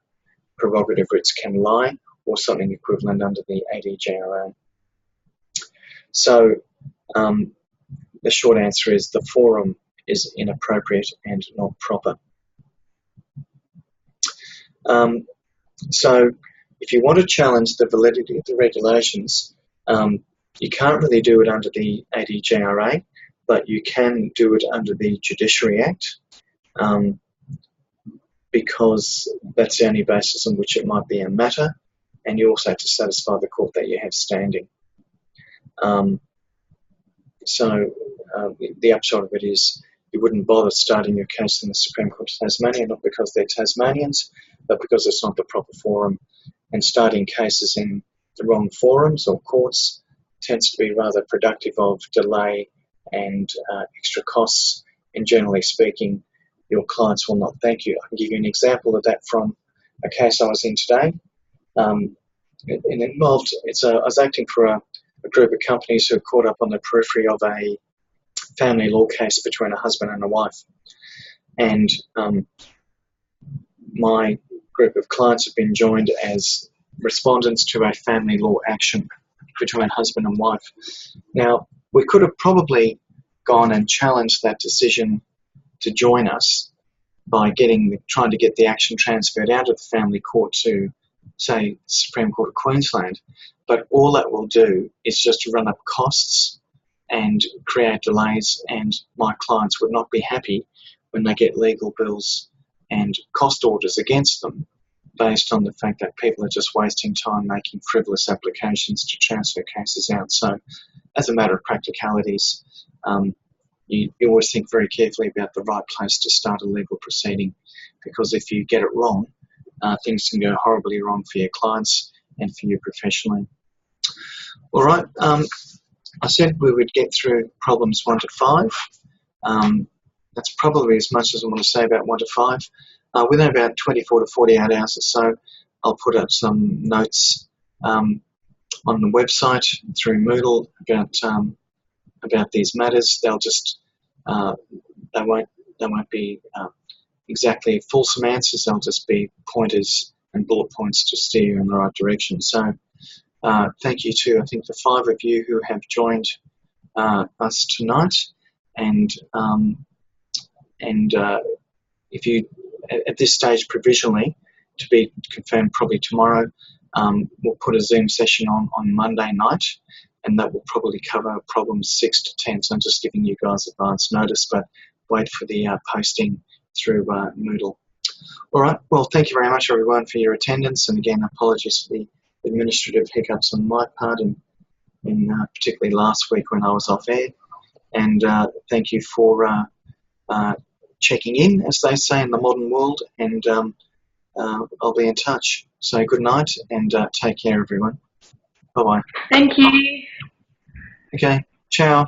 prerogative writs can lie, or something equivalent under the ADJRA. So the short answer is the forum is inappropriate and not proper. So if you want to challenge the validity of the regulations, you can't really do it under the ADJRA, but you can do it under the Judiciary Act because that's the only basis on which it might be a matter, and you also have to satisfy the court that you have standing. So the upshot of it is you wouldn't bother starting your case in the Supreme Court of Tasmania, not because they're Tasmanians, but because it's not the proper forum. And starting cases in the wrong forums or courts tends to be rather productive of delay and extra costs, and generally speaking, your clients will not thank you. I can give you an example of that from a case I was in today. It involved, I was acting for a group of companies who were caught up on the periphery of a family law case between a husband and a wife. And my group of clients have been joined as respondents to a family law action between husband and wife. Now, we could have probably gone and challenged that decision to join us by trying to get the action transferred out of the family court to, say, Supreme Court of Queensland. But all that will do is just run up costs and create delays, and my clients would not be happy when they get legal bills and cost orders against them based on the fact that people are just wasting time making frivolous applications to transfer cases out. So as a matter of practicalities, you always think very carefully about the right place to start a legal proceeding, because if you get it wrong, things can go horribly wrong for your clients and for you professionally. All right, I said we would get through problems 1 to 5. That's probably as much as I want to say about 1 to 5. Within about 24 to 48 hours or so, I'll put up some notes on the website through Moodle about these matters. They'll just they won't be exactly fulsome answers. They'll just be pointers and bullet points to steer you in the right direction. So thank you to, I think, the 5 of you who have joined us tonight, and if you at this stage provisionally, to be confirmed probably tomorrow, we'll put a Zoom session on Monday night, and that will probably cover problems 6 to 10. So I'm just giving you guys advance notice, but wait for the posting through Moodle. All right, well, thank you very much, everyone, for your attendance, and again, apologies for the administrative hiccups on my part, and particularly last week when I was off air. And thank you for checking in, as they say in the modern world, and I'll be in touch. So good night, and take care, everyone. Bye-bye. Thank you. Okay, ciao.